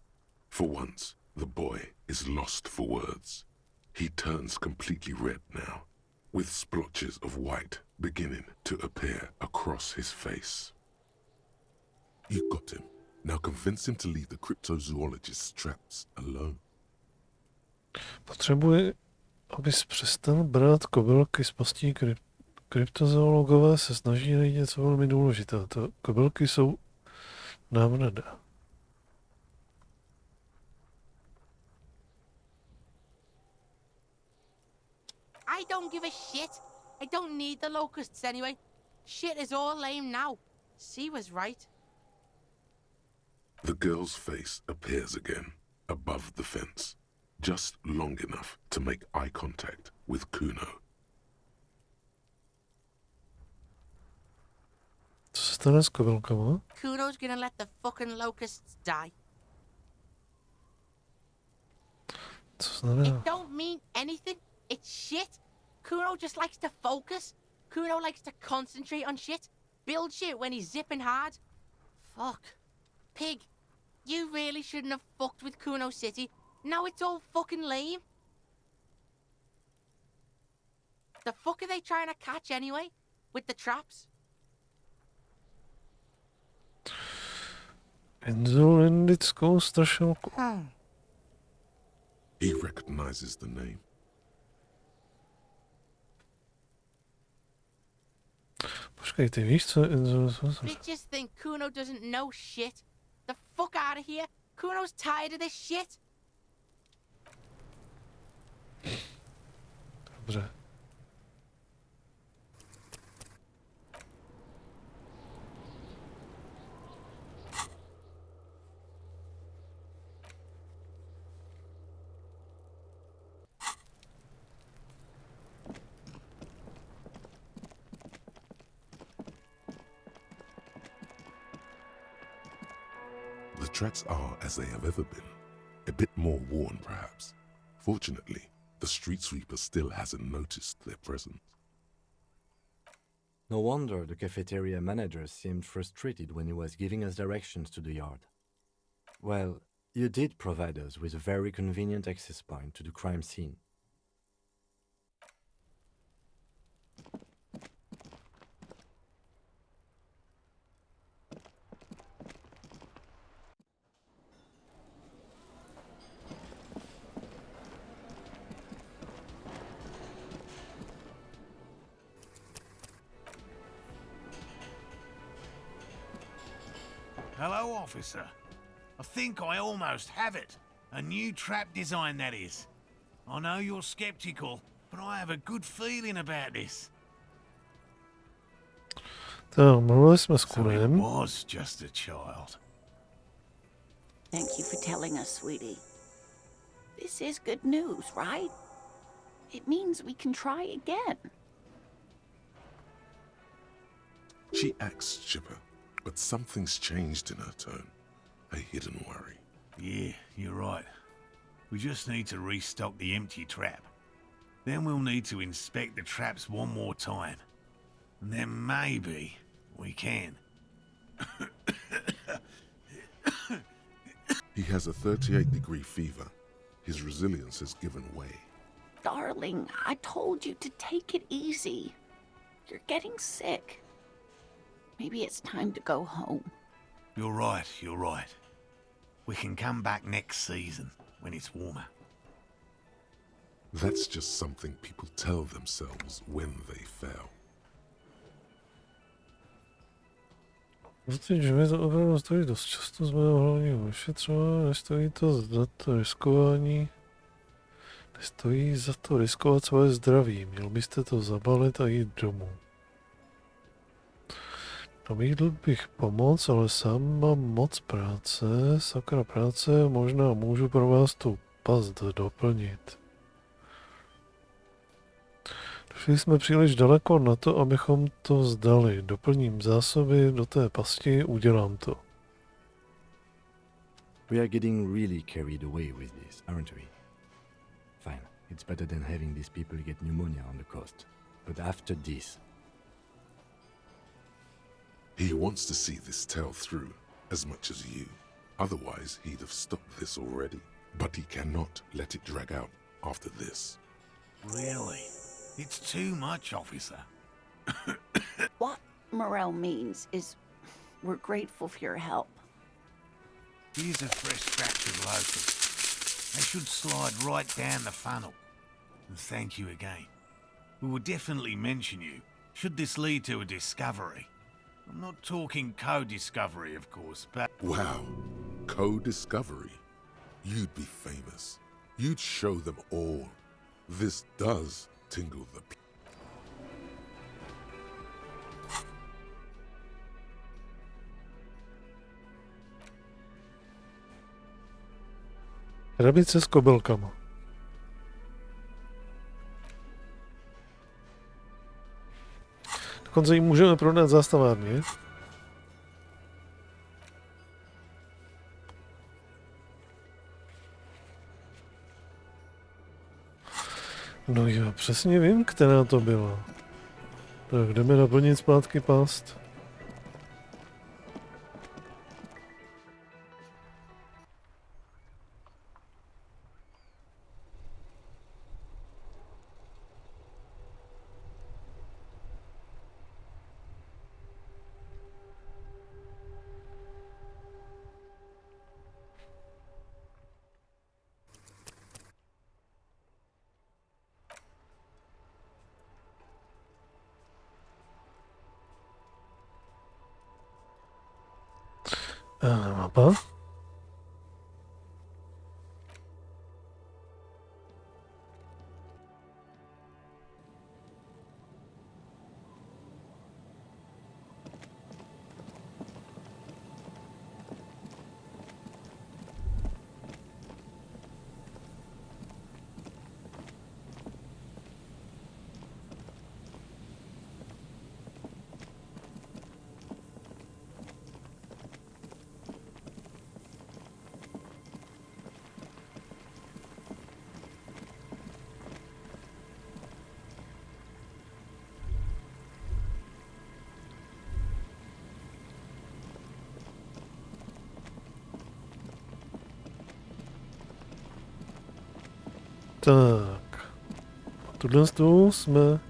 For once, the boy is lost for words. He turns completely red now, with splotches of white beginning to appear across his face. You got him. Now convince him to leave the cryptozoologist's traps alone. Potřebuji, abys přestal brát kobylky z pastí kryptozoologové se snaží najít něco velmi důležitého. To kobylky jsou nám nedá. I don't give a shit. I don't need the locusts anyway. Shit is all lame now. C was right. The girl's face appears again, above the fence, just long enough to make eye contact with Kuno. Co se stane s kobylkama? Kuno's gonna let the fucking locusts die. Co znamená? It don't mean anything. It's shit. Kuno just likes to focus. Kuno likes to concentrate on shit. Build shit when he's zipping hard. Fuck. Pig, you really shouldn't have fucked with Kuno City. Now it's all fucking lame. The fuck are they trying to catch anyway? With the traps? Indickou strašilku. He recognizes the name. Počkej, ty víš, co je Bitches think Kuno doesn't know shit. The fuck out of here. Kuno's tired of this shit. Dobře. The tracks are as they have ever been. A bit more worn, perhaps. Fortunately, the street sweeper still hasn't noticed their presence. No wonder the cafeteria manager seemed frustrated when he was giving us directions to the yard. Well, you did provide us with a very convenient access point to the crime scene. Hello, officer. I think I almost have it. A new trap design, that is. I know you're skeptical, but I have a good feeling about this. Tak, mluvili jsme s So it Kunem. was just a child. Thank you for telling us, sweetie. This is good news, right? It means we can try again. She acts chipper, but something's changed in her tone. A hidden worry. Yeah, you're right. We just need to restock the empty trap. Then we'll need to inspect the traps one more time. And then maybe we can. He has a 38-degree fever. His resilience has given way. Darling, I told you to take it easy. You're getting sick. Maybe it's time to go home. You're right, you're right. We can come back next season, when it's warmer. That's just something people tell themselves when they fail. Protože mi to opravdu stojí dost často z mého hlavního vyšetřování, nestojí to za to riskování. Nestojí za to riskovat svoje zdraví. Měl byste to zabalit a jít domů. Nabídl bych pomoc, ale sám mám moc práce. Sakra práce, možná můžu pro vás tu past doplnit. Došli jsme příliš daleko na to, abychom to vzdali. Doplním zásoby do té pasti, udělám to. We are getting really carried away with this, aren't we? Fine, it's better than having these people get pneumonia on the coast. But after this... He wants to see this tale through as much as you. Otherwise, he'd have stopped this already. But he cannot let it drag out after this. Really? It's too much, officer. What Morel means is we're grateful for your help. Here's a fresh batch of locals. They should slide right down the funnel. And thank you again. We will definitely mention you, should this lead to a discovery. I'm not talking co-discovery, of course, but... Wow, co-discovery. You'd be famous. You'd show them all. This does tingle the... Krabice s kobylkama. Dokonce ji můžeme prodat zástavárně. No já přesně vím, která to byla. Tak jdeme naplnit zpátky past. Mapa. Tak. Tuhle tu jsme...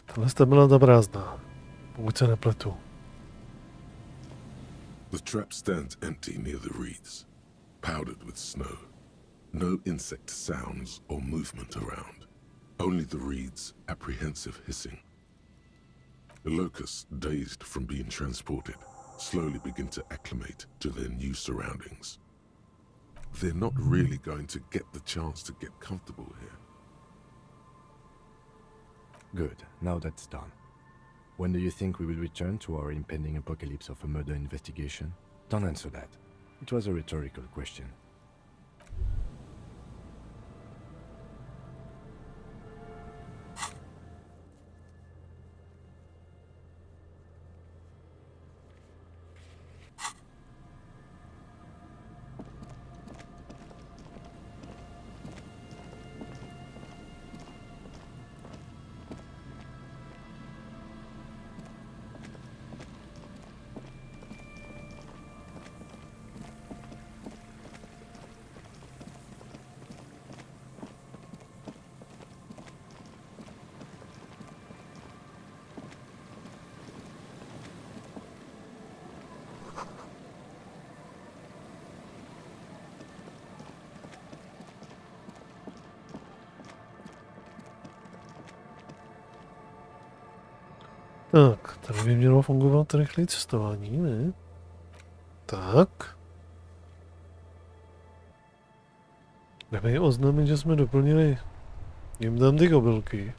Tahle byla ta prázdná. Pokud se nepletu. The trap stands empty near the reeds, powdered with snow. No insect sounds or movement around. Only the reeds' apprehensive hissing. The locusts, dazed from being transported, slowly begin to acclimate to their new surroundings. They're not really going to get the chance to get comfortable here. Good, now that's done. When do you think we will return to our impending apocalypse of a murder investigation? Don't answer that. It was a rhetorical question. Tak, tady by mělo fungovat rychlé cestování, ne? Tak. Jdeme jí oznámit, že jsme doplnili jim tam ty kobylky.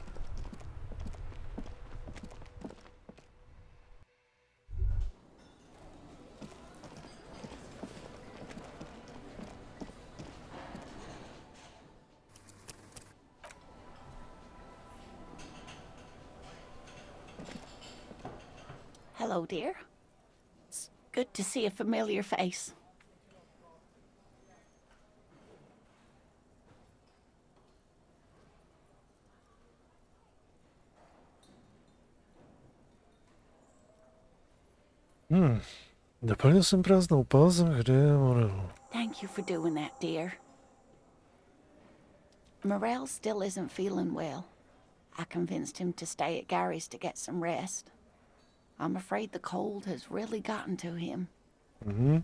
Hello, dear. It's good to see a familiar face. Doplnil jsem prázdnou pás, kde je Morel? Thank you for doing that, dear. Morel still isn't feeling well. I convinced him to stay at Gary's to get some rest. I'm afraid the cold has really gotten to him. Mhm.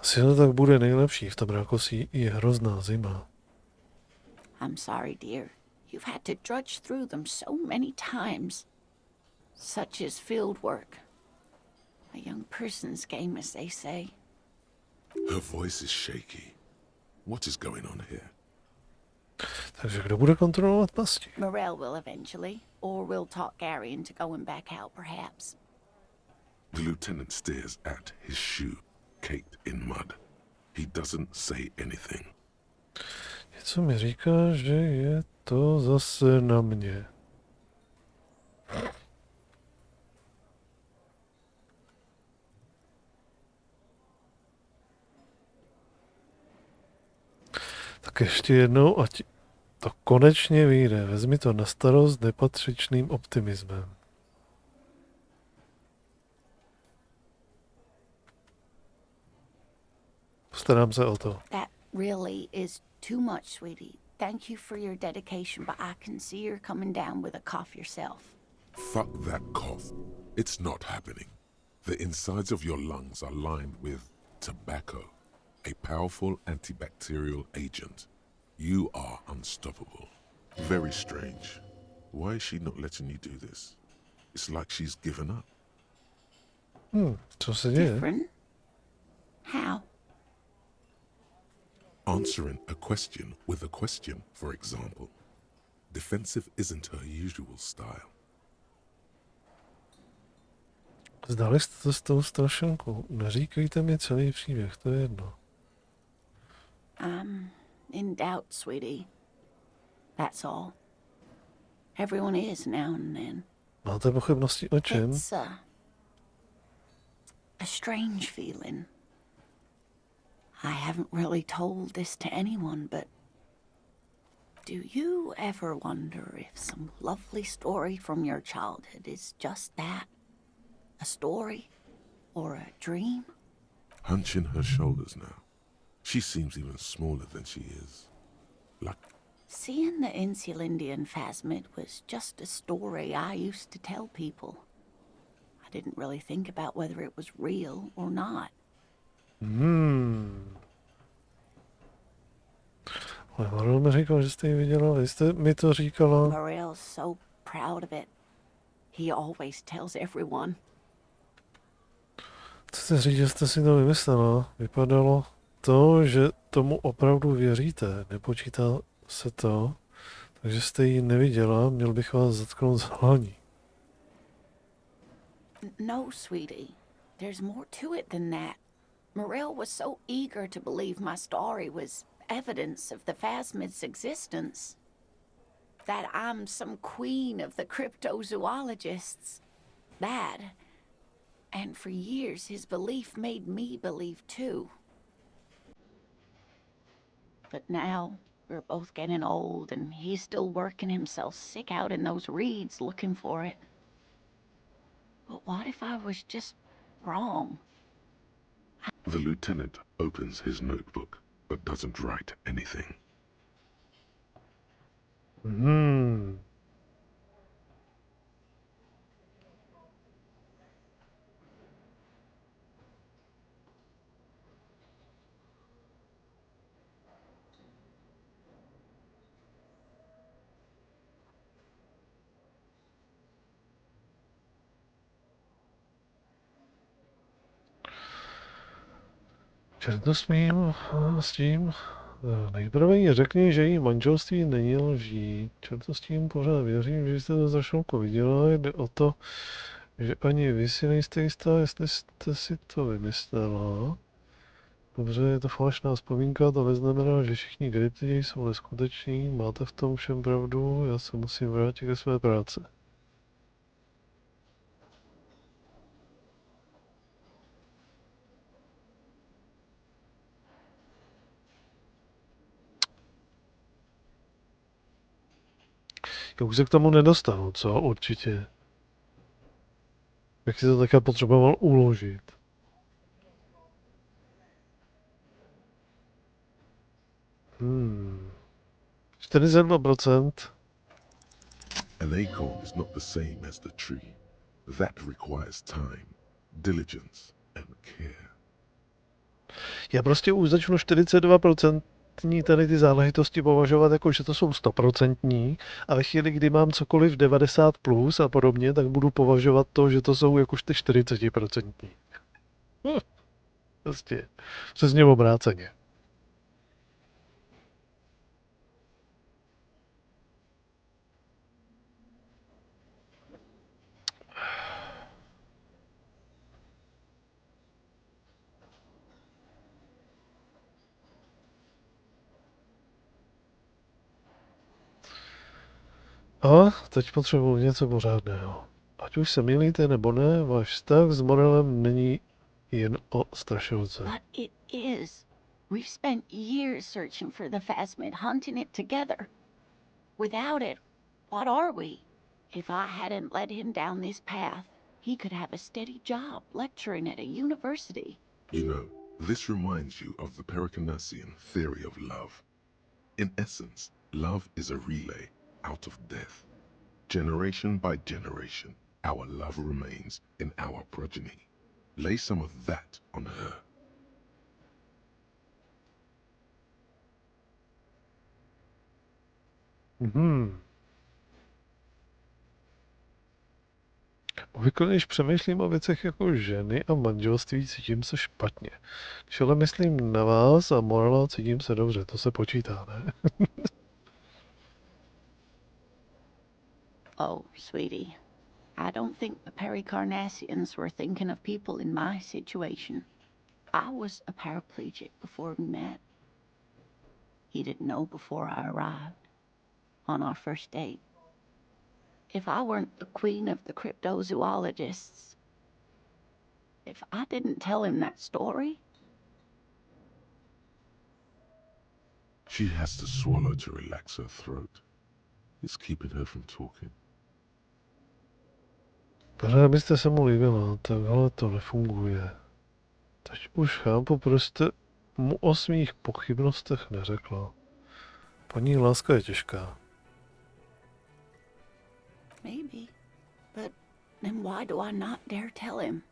Asi to tak bude nejlepší, v tom rákosí je hrozná zima. I'm sorry, dear. You've had to drudge through them so many times. Such is field work. A young person's game, as they say. Her voice is shaky. What is going on here? Takže kdo bude kontrolovat pasti? Morel will eventually, or we'll talk Gary into going back out, perhaps. The lieutenant stares at his shoe, caked in mud. He doesn't say anything. Něco mi říká, že je to zase na mě. Tak ještě jednou, ať to konečně vyjde. Vezmi to na starost nepatřičným optimismem. Postarám se o to. That really is too much, sweetie. Thank you for your dedication, but I can see you're coming down with a cough yourself. Fuck that cough. It's not happening. The insides of your lungs are lined with tobacco, a powerful antibacterial agent. You are unstoppable. Very strange. Why is she not letting you do this? It's like she's given up. Co se děje? Different? How? Answering a question with a question, for example. Defensive isn't her usual style. Zdali jste to s tou strašenkou. Neříkejte mi celý příběh, to je jedno. I'm in doubt, sweetie. That's all. Everyone is now and then. Máte pochybnosti o čem? It's a strange feeling. I haven't really told this to anyone, but do you ever wonder if some lovely story from your childhood is just that? A story? Or a dream? Hunching her shoulders now. She seems even smaller than she is. Like, Seeing the Insulindian phasmid was just a story I used to tell people. I didn't really think about whether it was real or not. Ale Morel mi říkal, že jste ji viděla, vy jste mi to říkala. Morel's so proud of it. He always tells everyone. Chcete říct, že jste si to vymyslela? Vypadalo to, že tomu opravdu věříte. Nepočítá se to, takže jste ji neviděla, měl bych vás zatknout za hlaní. No, sweetie. There's more to it than that. Morel was so eager to believe my story was evidence of the phasmid's existence. That I'm some queen of the cryptozoologists. That. And for years, his belief made me believe too. But now, we're both getting old, and he's still working himself sick out in those reeds looking for it. But what if I was just wrong? the lieutenant opens his notebook, but doesn't write anything. Černostmím s tím. Nejprve jí řekni, že její manželství není lží. Čerto s tím pořád věřím, že jste to za chvilku viděla. Jde o to, že ani vy si nejste jistá, jestli jste si to vymyslela. Dobře, je to falešná vzpomínka, to neznamená, že všichni detektivi jsou neskuteční. Máte v tom všem pravdu, já se musím vrátit ke své práci. Já už se k tomu nedostanu, co? Určitě. Jak si to také potřeboval uložit. Hmm. 42%. An acorn is not the same as the tree. That requires time, diligence, and care. Já prostě už začnu 42% tady ty záležitosti považovat jako, že to jsou 100% a ve chvíli, kdy mám cokoliv 90 plus a podobně, tak budu považovat to, že to jsou jako ty 40%. Prostě přesně obráceně. A teď potřebuji něco pořádného. Ať už se milíte nebo ne, váš vztah s Morelem není jen o strašilce. But it is. We've spent years searching for the Phasmid, hunting it together. Without it, what are we? If I hadn't led him down this path, he could have a steady job lecturing at a university. You know, this reminds you of the Pericanasian theory of love. In essence, love is a relay out of death. Generation by generation, our love remains in our progeny. Lay some of that on her. Obvykle, když přemýšlím o věcech jako ženy a manželství, cítím se špatně. Když ale myslím na vás a Morela, cítím se dobře, to se počítá, ne? Oh, sweetie, I don't think the Pericarnassians were thinking of people in my situation. I was a paraplegic before we met. He didn't know before I arrived on our first date. If I weren't the queen of the cryptozoologists, if I didn't tell him that story... She has to swallow to relax her throat. It's keeping her from talking. Pořád byste se mu líbila, takhle to nefunguje. Teď už chápu, proč jste mu o svých pochybnostech neřekla. Paní láska je těžká. Maybe, but then why do I not dare tell him?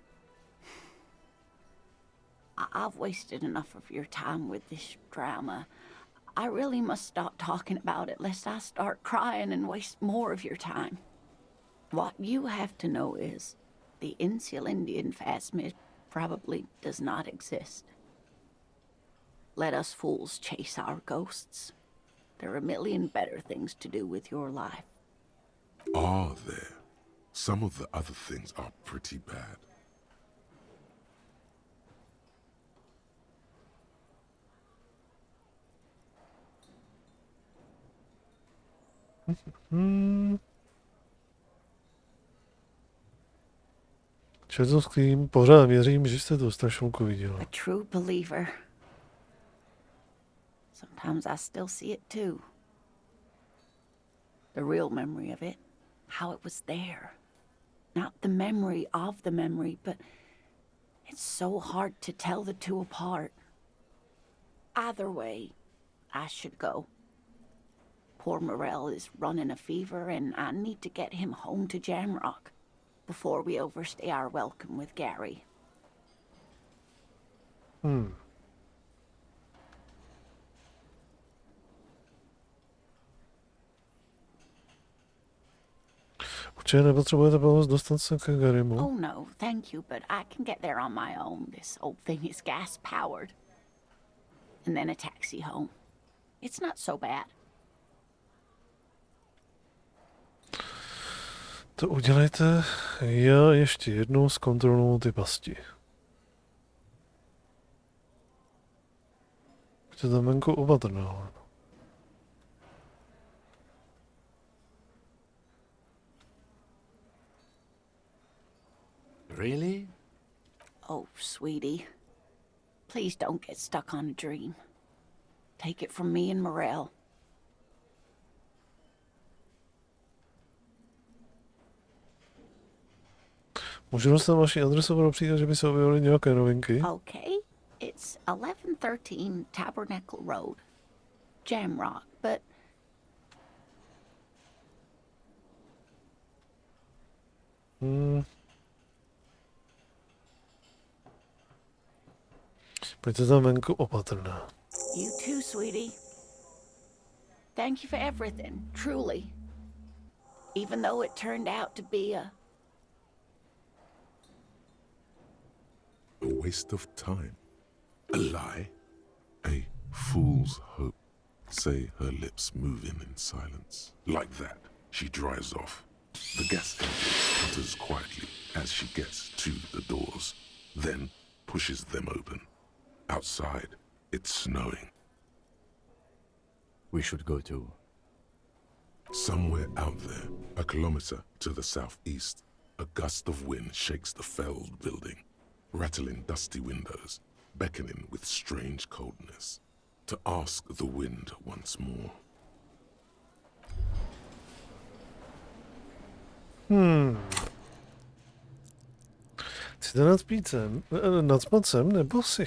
I've wasted enough of your time with this drama. I really must stop talking about it lest I start crying and waste more of your time. What you have to know is the Insulindian Phasmid probably does not exist. Let us fools chase our ghosts. There are a million better things to do with your life. Are there? Some of the other things are pretty bad. Čertovským, pořád věřím, že jste tu strašilku viděla. A true believer. Sometimes I still see it too. The real memory of it. How it was there. Not the memory of the memory, but it's so hard to tell the two apart. Either way, I should go. Poor Morel is running a fever and I need to get him home to Jamrock before we overstay our welcome with Gary. Určitě nepotřebujete pomoct dostat se ke Garymu. Oh no, thank you, but I can get there on my own. This old thing is gas-powered. and then a taxi home. It's not so bad. To udělejte, já ještě jednou zkontroluji ty pasti. Buďte tam venku opatrná. Really? Oh, sweetie. Please don't get stuck on a dream. Take it from me and Morel. Můžu dostat vaši adresu pro příklad, že by se objevily nějaké novinky? Okay, it's 1113 Tabernacle Road, Jamrock, but Buďte tam venku opatrná. you too, sweetie. Thank you for everything, truly. Even though it turned out to be a waste of time. A lie. A fool's hope. Say her lips moving in silence. Like that, she drives off. The gas engine sputters quietly as she gets to the doors, then pushes them open. Outside, it's snowing. We should go to... Somewhere out there, a kilometer to the southeast, a gust of wind shakes the felled building, rattling dusty windows, beckoning with strange coldness. To ask the wind once more. Chcete nad spacem, nebo si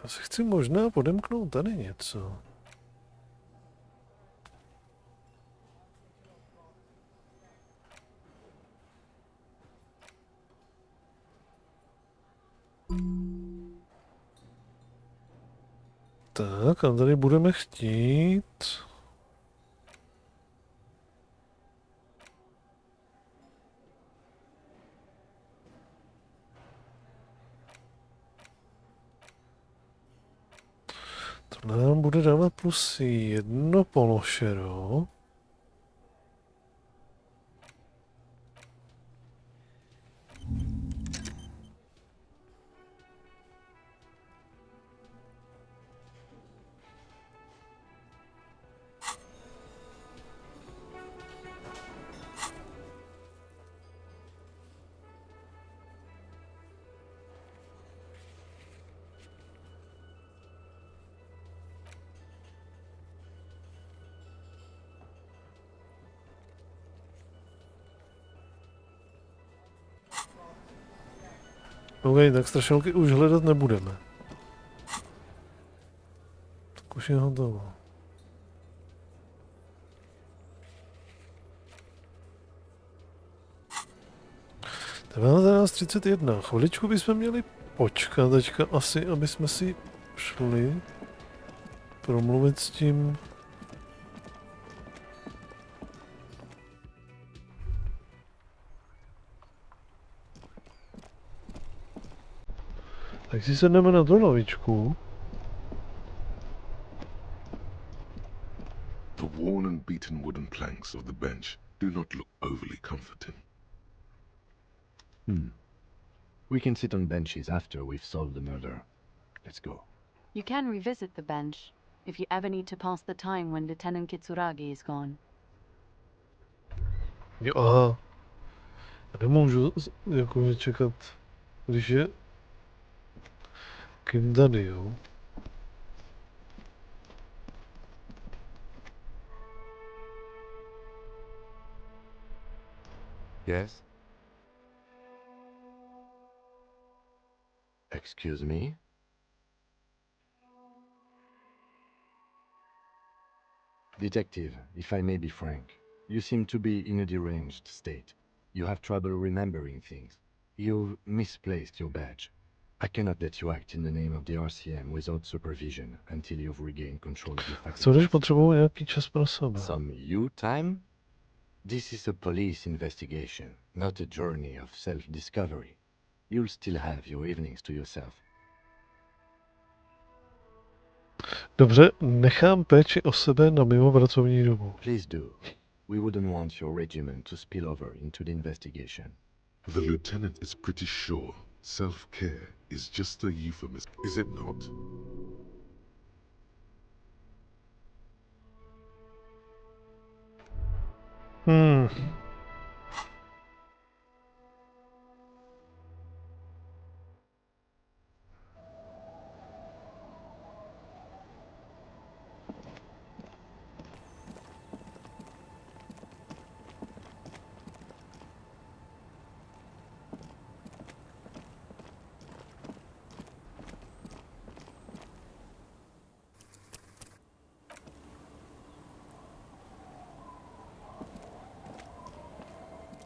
chci možná podemknout tady něco. Tak, a tady budeme chtít... Tohle nám bude dávat +1 pološero. OK, tak strašilky už hledat nebudeme. Tak už je hotovo. To bylo 11:31. Chviličku bychom měli počkat teďka asi, aby jsme si šli promluvit s tím. Tak si sedneme na tu lavičku. The worn and beaten wooden planks of the bench do not look overly comforting. We can sit on benches after we've solved the murder. Let's go. You can revisit the bench if you ever need to pass the time when Lieutenant Kitsuragi is gone. Jo, aha. Já nemůžu jakože čekat, když je kým tady, jo. Yes? Excuse me? Detective, if I may be frank, you seem to be in a deranged state. You have trouble remembering things. You've misplaced your badge. I cannot let you act in the name of the RCM without supervision until you've regained control of your faculties. Co když potřebuji nějaký čas pro sebe? Some you time? This is a police investigation, not a journey of self-discovery. You'll still have your evenings to yourself. Dobře, nechám péči o sebe na mimo pracovní dobu. Please do. We wouldn't want your regiment to spill over into the investigation. The lieutenant is pretty sure self-care is just a euphemism, is it not?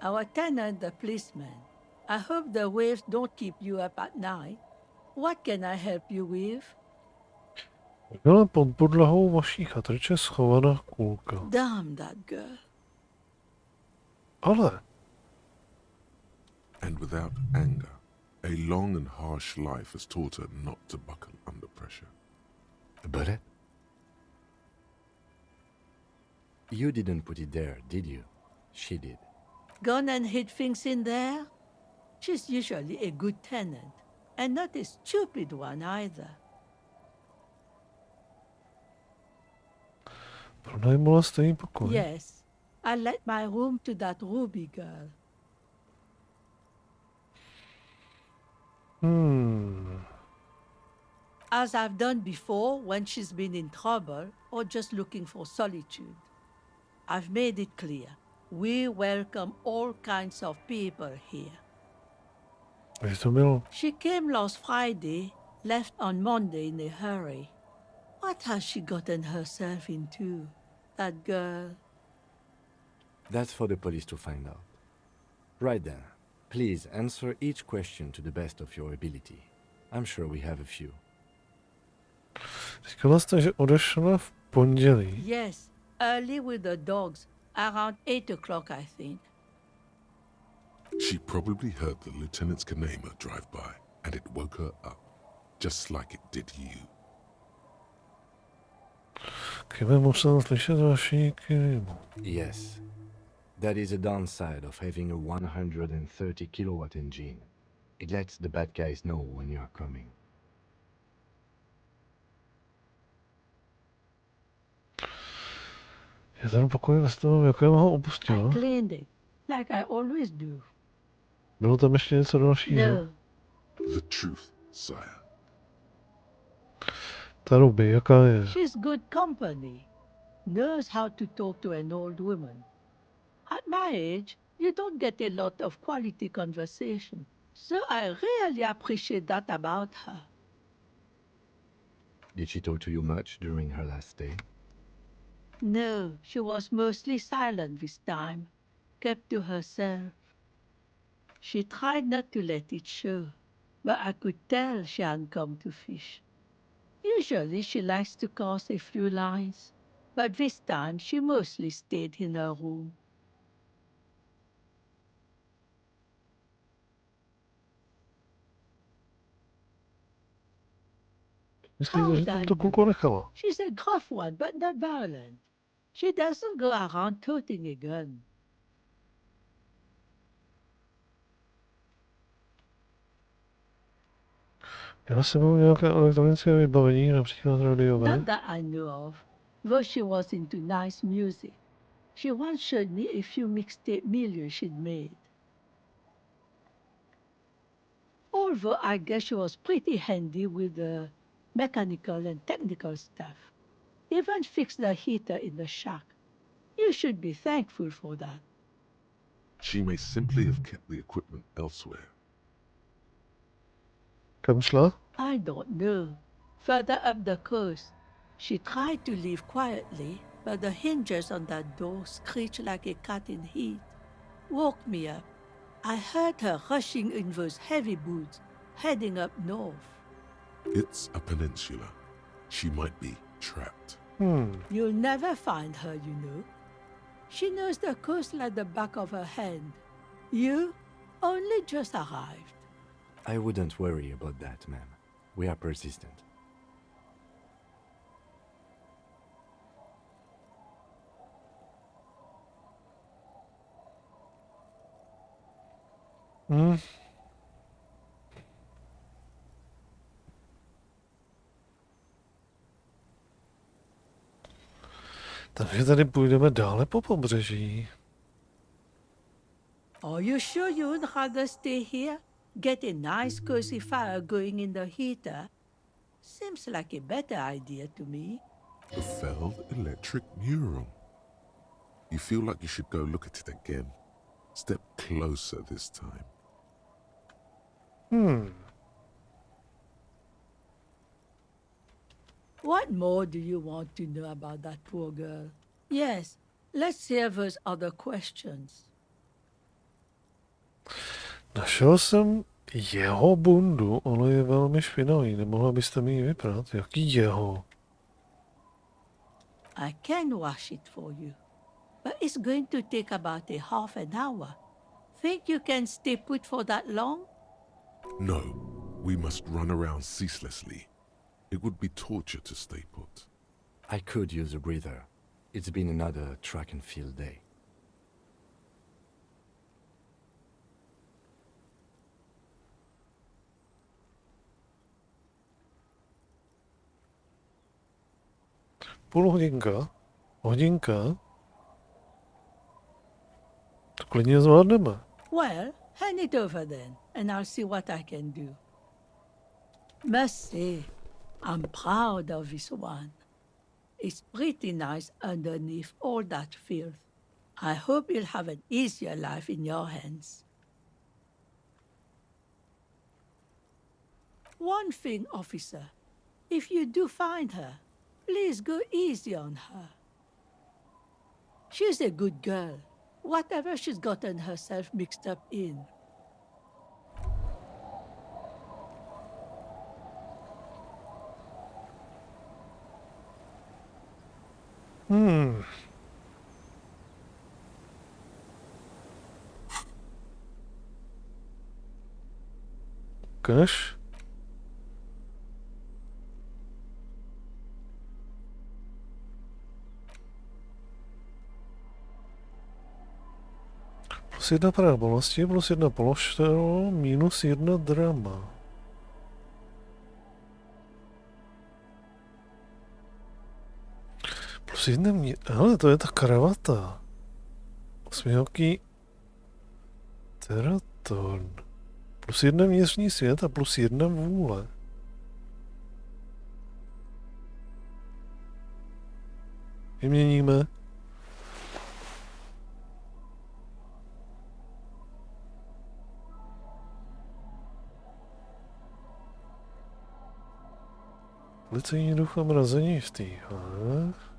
Our tenant, the policeman. I hope the waves don't keep you up at night. What can I help you with? Byla pod podlahou vaší chatrče schovaná kulka. Damn that girl. Ale And without anger, a long and harsh life has taught her not to buckle under pressure. But you didn't put it there, did you? She did. Gone and hid things in there? She's usually a good tenant, and not a stupid one either. pronajmula stejný pokoj. Yes, I let my room to that Ruby girl. As I've done before when she's been in trouble or just looking for solitude. I've made it clear. We welcome all kinds of people here. Kdy to bylo? She came last Friday, left on Monday in a hurry. What has she gotten herself into, that girl? That's for the police to find out. Right then, please answer each question to the best of your ability. I'm sure we have a few. Říkala jste, že odešla v pondělí. Yes, early with the dogs, around 8 o'clock, I think. She probably heard the lieutenant's Kanema drive by, and it woke her up, just like it did you. Kdyby musel slyšet vaši Kirimu. Yes, that is a downside of having a 130 kilowatt engine. It lets the bad guys know when you are coming. Je ten pokoj ve stavu, jakého ho I opustila? cleaned it, like I always do. Bylo tam ještě něco dalšího? No, The truth, sire. Ta Ruby, jaká je? she's good company. Knows how to talk to an old woman. At my age, you don't get a lot of quality conversation. So I really appreciate that about her. Did she talk to you much during her last stay? No, she was mostly silent this time, kept to herself. She tried not to let it show, but I could tell she hadn't come to fish. Usually she likes to cast a few lines, but this time she mostly stayed in her room. Myslíte, že tam to kulku nechala? She's a gruff one, but not violent. She doesn't go around toting a gun. Měla s sebou nějaké elektronické vybavení, například radiové? Not that I know of, though she was into nice music. She once showed me a few mixtape millions she'd made. Although I guess she was pretty handy with the mechanical and technical stuff. Even fixed the heater in the shack. You should be thankful for that. She may simply have kept the equipment elsewhere. Kam šla? I don't know. Further up the coast, she tried to leave quietly, but the hinges on that door screeched like a cat in heat. Woke me up. I heard her rushing in those heavy boots, heading up north. It's a peninsula. She might be trapped. You'll never find her, you know. She knows the coast like the back of her hand. You only just arrived. I wouldn't worry about that, ma'am. We are persistent. Takže tady půjdeme dále po pobřeží. Are you sure you would rather stay here? Get a nice cozy fire going in the heater? Seems like a better idea to me. The Feld electric mural. You feel like you should go look at it again. Step closer this time. What more do you want to know about that poor girl? Yes, let's hear those other questions. Našel jsem jeho bundu, ono je velmi špinavý. Nemohla byste mi ji vyprat? Jaký jeho? I can wash it for you, but it's going to take about a half an hour. Think you can stay put for that long? No, we must run around ceaselessly. It would be torture to stay put. I could use a breather. It's been another track and field day. Půl hodinka? Hodinka? To klidně zvládneme. Well, hand it over then, and I'll see what I can do. Must say, I'm proud of this one. It's pretty nice underneath all that filth. I hope you'll have an easier life in your hands. One thing, officer. If you do find her, please go easy on her. She's a good girl, whatever she's gotten herself mixed up in. Ukaž. Plus 1 práh bolesti, plus 1 pološtělo, minus 1 drama. Plus 1 hele, to je ta kravata. Smělký teraton. Plus 1 vnitřní svět a plus 1 vůle. Vyměníme. Policejní duch a mrazení v týchách.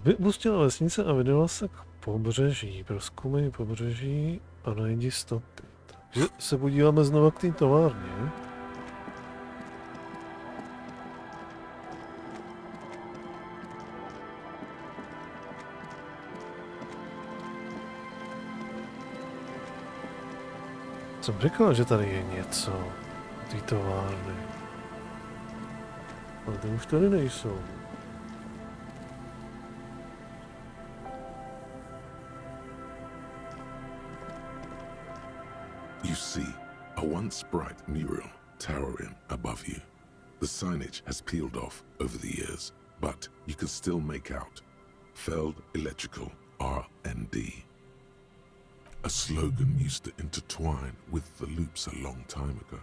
Vypustila vesnice a vydala se k pobřeží. Prozkoumej pobřeží a najdi stopy. Takže se podíváme znova k té továrně. Jsem řekl, že tady je něco v té továrny. Ale ty už tady nejsou. You see a once bright mural towering above you. The signage has peeled off over the years, but you can still make out Feld Electrical R&D. A slogan used to intertwine with the loops a long time ago.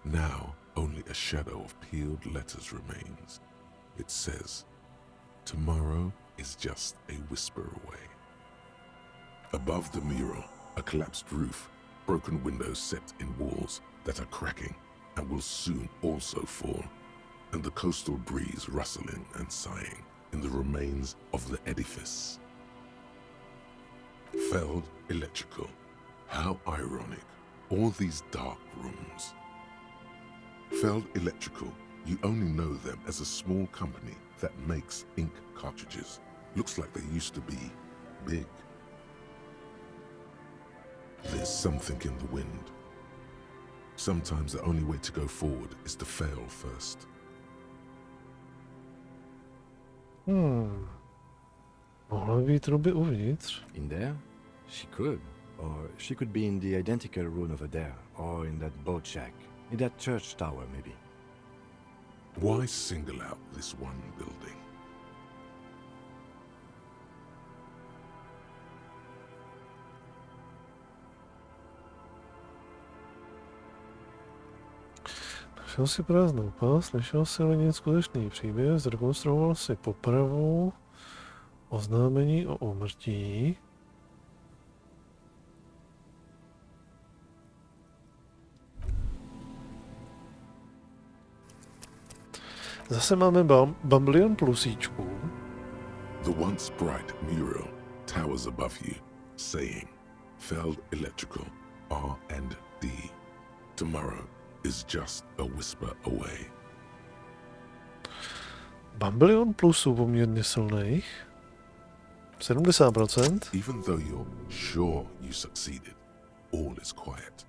Now only a shadow of peeled letters remains. It says, "Tomorrow is just a whisper away." Above the mural, a collapsed roof, broken windows set in walls, that are cracking and will soon also fall, and the coastal breeze rustling and sighing in the remains of the edifice. Felled electrical. How ironic. All these dark rooms. Felled Electrical, you only know them as a small company that makes ink cartridges. Looks like they used to be big. There's something in the wind. Sometimes the only way to go forward is to fail first. Mohla být ruby uvnitř. In there? She could. Or she could be in the identical room over there, or in that boat shack, in that church tower, maybe. Why single out this one building? Našel si prázdnou pás, našel si lenit skutečný příběh, zrekonstruoval si popravu, oznámení o úmrtí. Zase máme Bamblion plusíčku. The once bright mural towers above you, saying, Felled Electrical, R&D. Tomorrow is just a whisper away. Bamblion plusů poměrně silných. 70%. Even though you're sure you succeeded, all is quiet.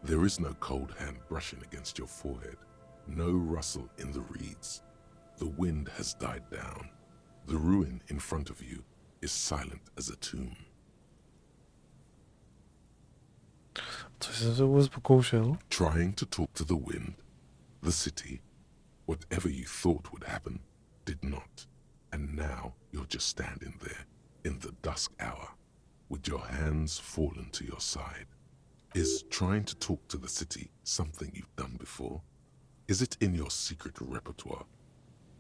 There is no cold hand brushing against your forehead. No rustle in the reeds. The wind has died down. The ruin in front of you is silent as a tomb. Co jsem se vůbec pokoušel? Trying to talk to the wind, the city, whatever you thought would happen, did not. And now you're just standing there in the dusk hour with your hands fallen to your side. Is trying to talk to the city something you've done before? Is it in your secret repertoire?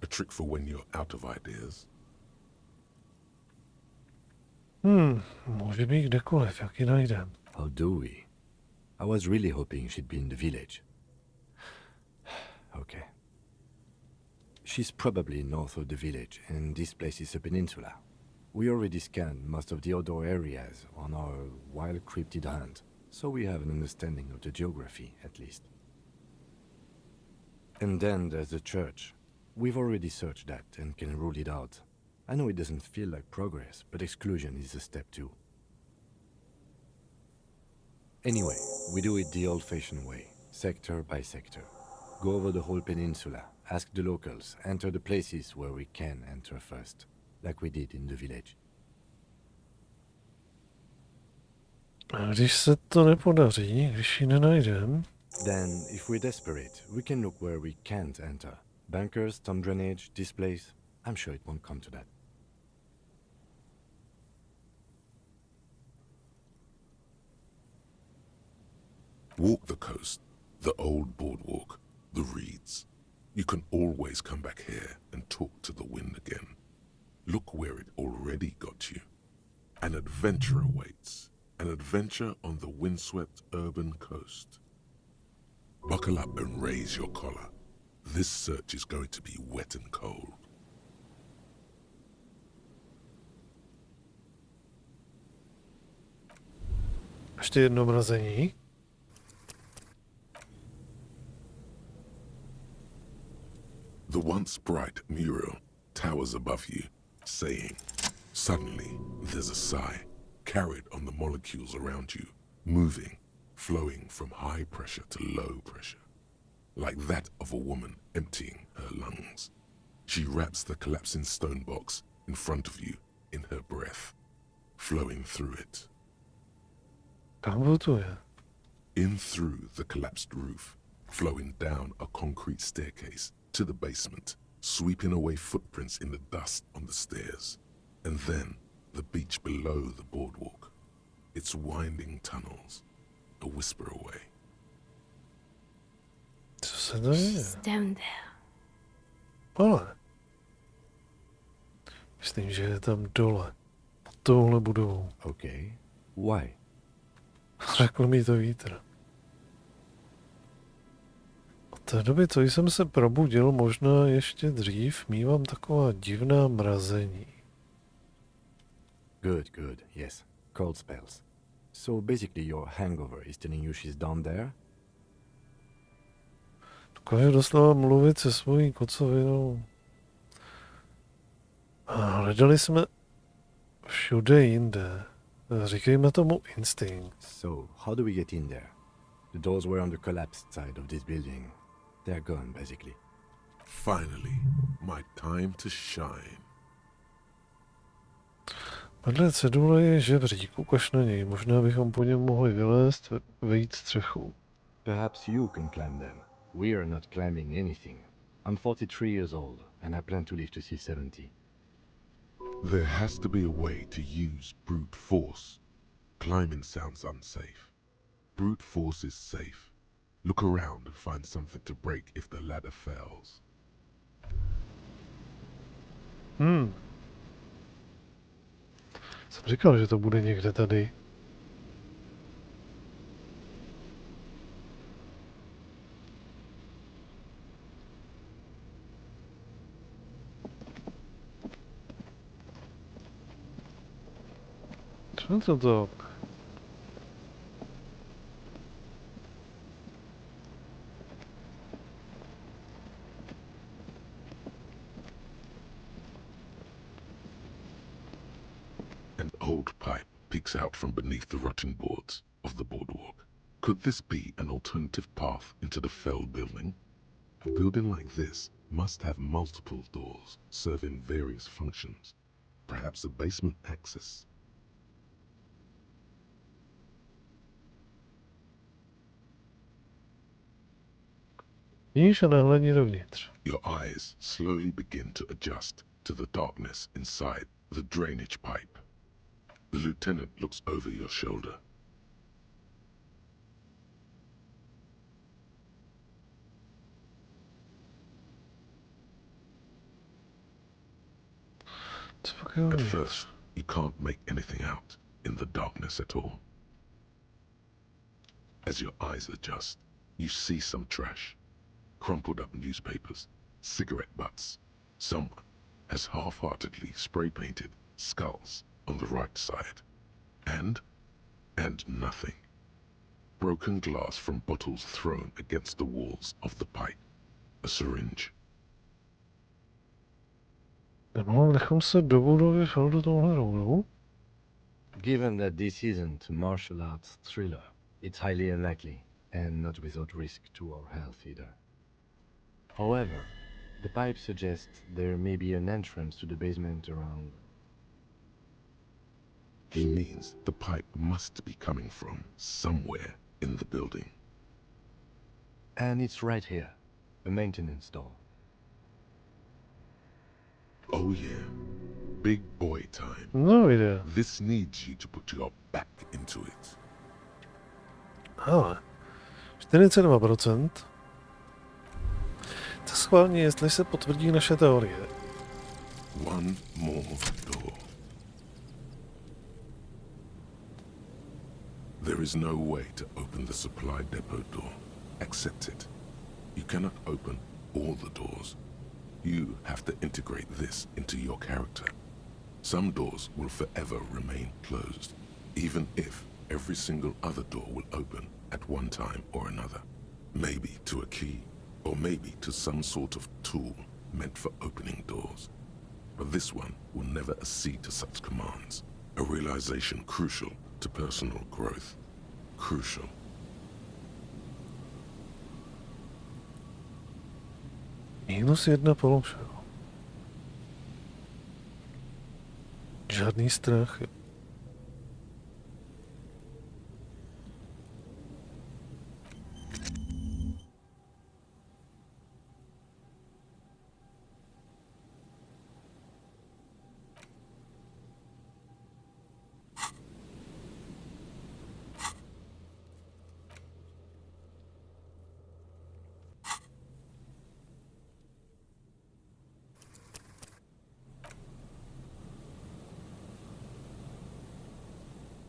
A trick for when you're out of ideas? Může být kdekoliv, jak ji najdem. How do we? I was really hoping she'd be in the village. Okay. She's probably north of the village, and this place is a peninsula. We already scanned most of the outdoor areas on our wild cryptid hunt, so we have an understanding of the geography, at least. And then there's the church. We've already searched that and can rule it out. I know it doesn't feel like progress, but exclusion is a step too. Anyway, we do it the old-fashioned way, sector by sector. Go over the whole peninsula, ask the locals, enter the places where we can enter first, like we did in the village. A když se to nepodaří, když ji nenajdem... Then, if we're desperate, we can look where we can't enter. Bunkers, storm drainage, this place. I'm sure it won't come to that. Walk the coast, the old boardwalk, the reeds. You can always come back here and talk to the wind again. Look where it already got you. An adventure awaits. An adventure on the windswept urban coast. Buckle up and raise your collar. This search is going to be wet and cold. Ještě jedno mrazení. The once bright mural towers above you, saying, suddenly there's a sigh, carried on the molecules around you, moving, flowing from high pressure to low pressure, like that of a woman emptying her lungs. She wraps the collapsing stone box in front of you in her breath, flowing through it. In through the collapsed roof, flowing down a concrete staircase to the basement, sweeping away footprints in the dust on the stairs, and then the beach below the boardwalk, its winding tunnels, a whisper away. She's down there. Ale. Myslím, že je tam dole. Pod touhle budovou. Okay. Why? Řekl mi to vítr. té doby, co jsem se probudil, možná ještě dřív, mívám taková divná mrazení. Good, yes. Cold spells. So basically your hangover is telling you she's down there? Dokáže doslova mluvit se svojí kocovinou. A hledali jsme všude jinde. Říkejme tomu instinkt. So, how do we get in there? The doors were on the collapsed side of this building. They're gone, basically. Finally, my time to shine. Vedle cedule je žebřík, ukaž na něj. Možná bychom po něm mohli vylézt, vejít střechu. Perhaps you can climb them. We are not climbing anything. I'm 43 years old, and I plan to live to see 70. There has to be a way to use brute force. Climbing sounds unsafe. Brute force is safe. Look around and find something to break if the ladder fails. Jsem říkal, že to bude někde tady. Co to? An old pipe peeks out from beneath the rotting boards of the boardwalk. Could this be an alternative path into the fell building? A building like this must have multiple doors serving various functions. Perhaps a basement access. Níž a nahlédni dovnitř. Your eyes slowly begin to adjust to the darkness inside the drainage pipe. The lieutenant looks over your shoulder. At first, you can't make anything out in the darkness at all. As your eyes adjust, you see some trash. Crumpled up newspapers, cigarette butts. Someone has half-heartedly spray-painted skulls on the right side. And nothing. Broken glass from bottles thrown against the walls of the pipe. A syringe. Nemohli bychom se do budovy do tohle rovnou? Given that this isn't a martial arts thriller, it's highly unlikely, and not without risk to our health either. However, the pipe suggests there may be an entrance to the basement around. He means the pipe must be coming from somewhere in the building. And it's right here, a maintenance door. Oh yeah, big boy time. No idea. This needs you to put your back into it. Ale 42%. To schválně, jestli se potvrdí naše teorie. One more door. There is no way to open the supply depot door. Accept it. You cannot open all the doors. You have to integrate this into your character. Some doors will forever remain closed, even if every single other door will open at one time or another. Maybe to a key, or maybe to some sort of tool meant for opening doors. But this one will never accede to such commands. A realization crucial to personal growth. Crucial. -1 položka. Žádný strach.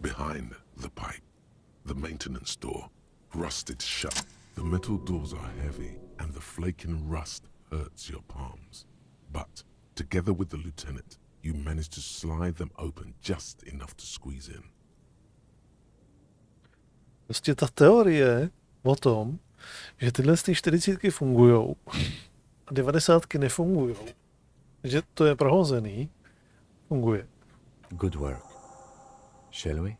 Behind the pipe, the maintenance door, rusted shut. The metal doors are heavy and the flaking rust hurts your palms. But together with the lieutenant, you manage to slide them open just enough to squeeze in. Prostě ta teorie o tom, že tyhle 40 fungujou a 90 nefungujou, že to je prohozený, funguje. Good work. Shall we?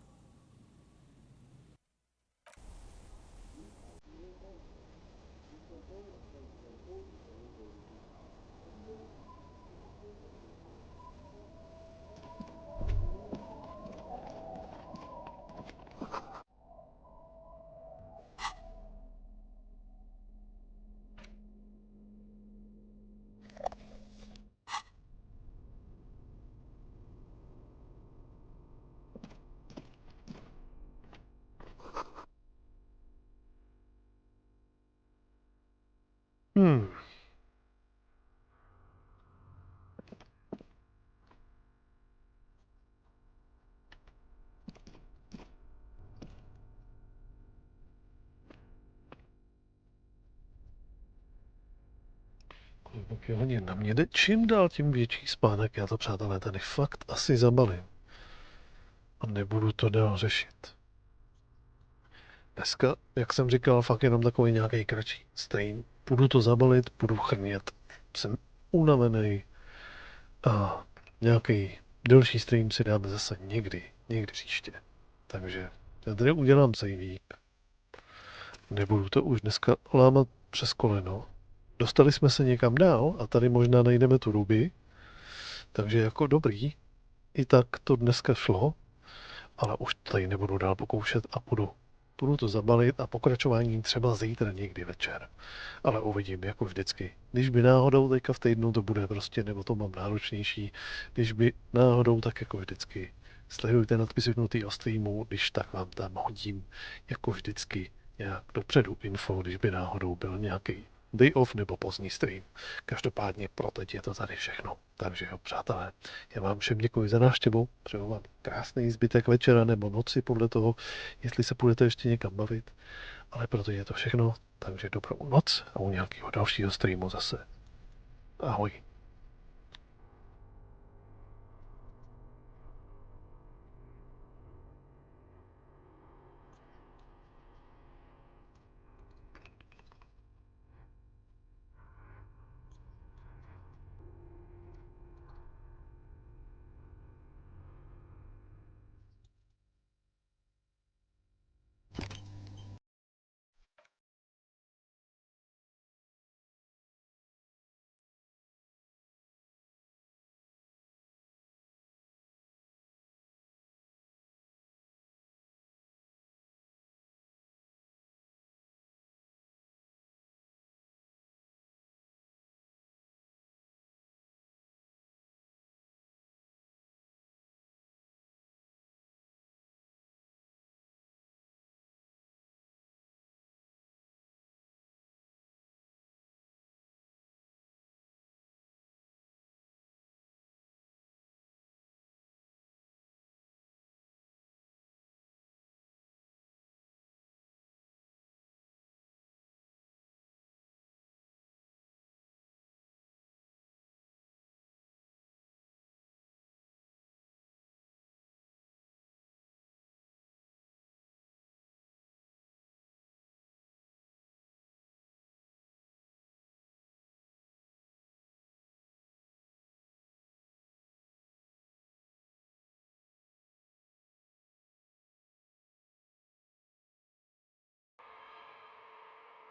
Tak je hodně na mě jde čím dál tím větší spánek. Já to, přátelé, tady fakt asi zabalím. A nebudu to dál řešit. Dneska, jak jsem říkal, fakt jenom takový nějaký kratší stream. Budu to zabalit, budu chrnět. Jsem unavený. A nějaký delší stream si dáme zase někdy příště. Takže já tady udělám saveík. Nebudu to už dneska lámat přes koleno. Dostali jsme se někam dál a tady možná najdeme tu ruby. Takže jako dobrý. I tak to dneska šlo. Ale už tady nebudu dál pokoušet a budu to zabalit a pokračování třeba zítra někdy večer. Ale uvidím, jako vždycky. Když by náhodou teďka v týdnu to bude prostě, nebo to mám náročnější, když by náhodou, tak jako vždycky. Sledujte nadpis vyvinutýho streamu, když tak vám tam hodím, jako vždycky, nějak dopředu info, když by náhodou byl nějaký day off nebo pozdní stream. Každopádně pro teď je to tady všechno. Takže jo, přátelé, já vám všem děkuji za návštěvu, přeju vám krásný zbytek večera nebo noci podle toho, jestli se budete ještě někam bavit. Ale proto je to všechno, takže dobrou noc a u nějakého dalšího streamu zase. Ahoj.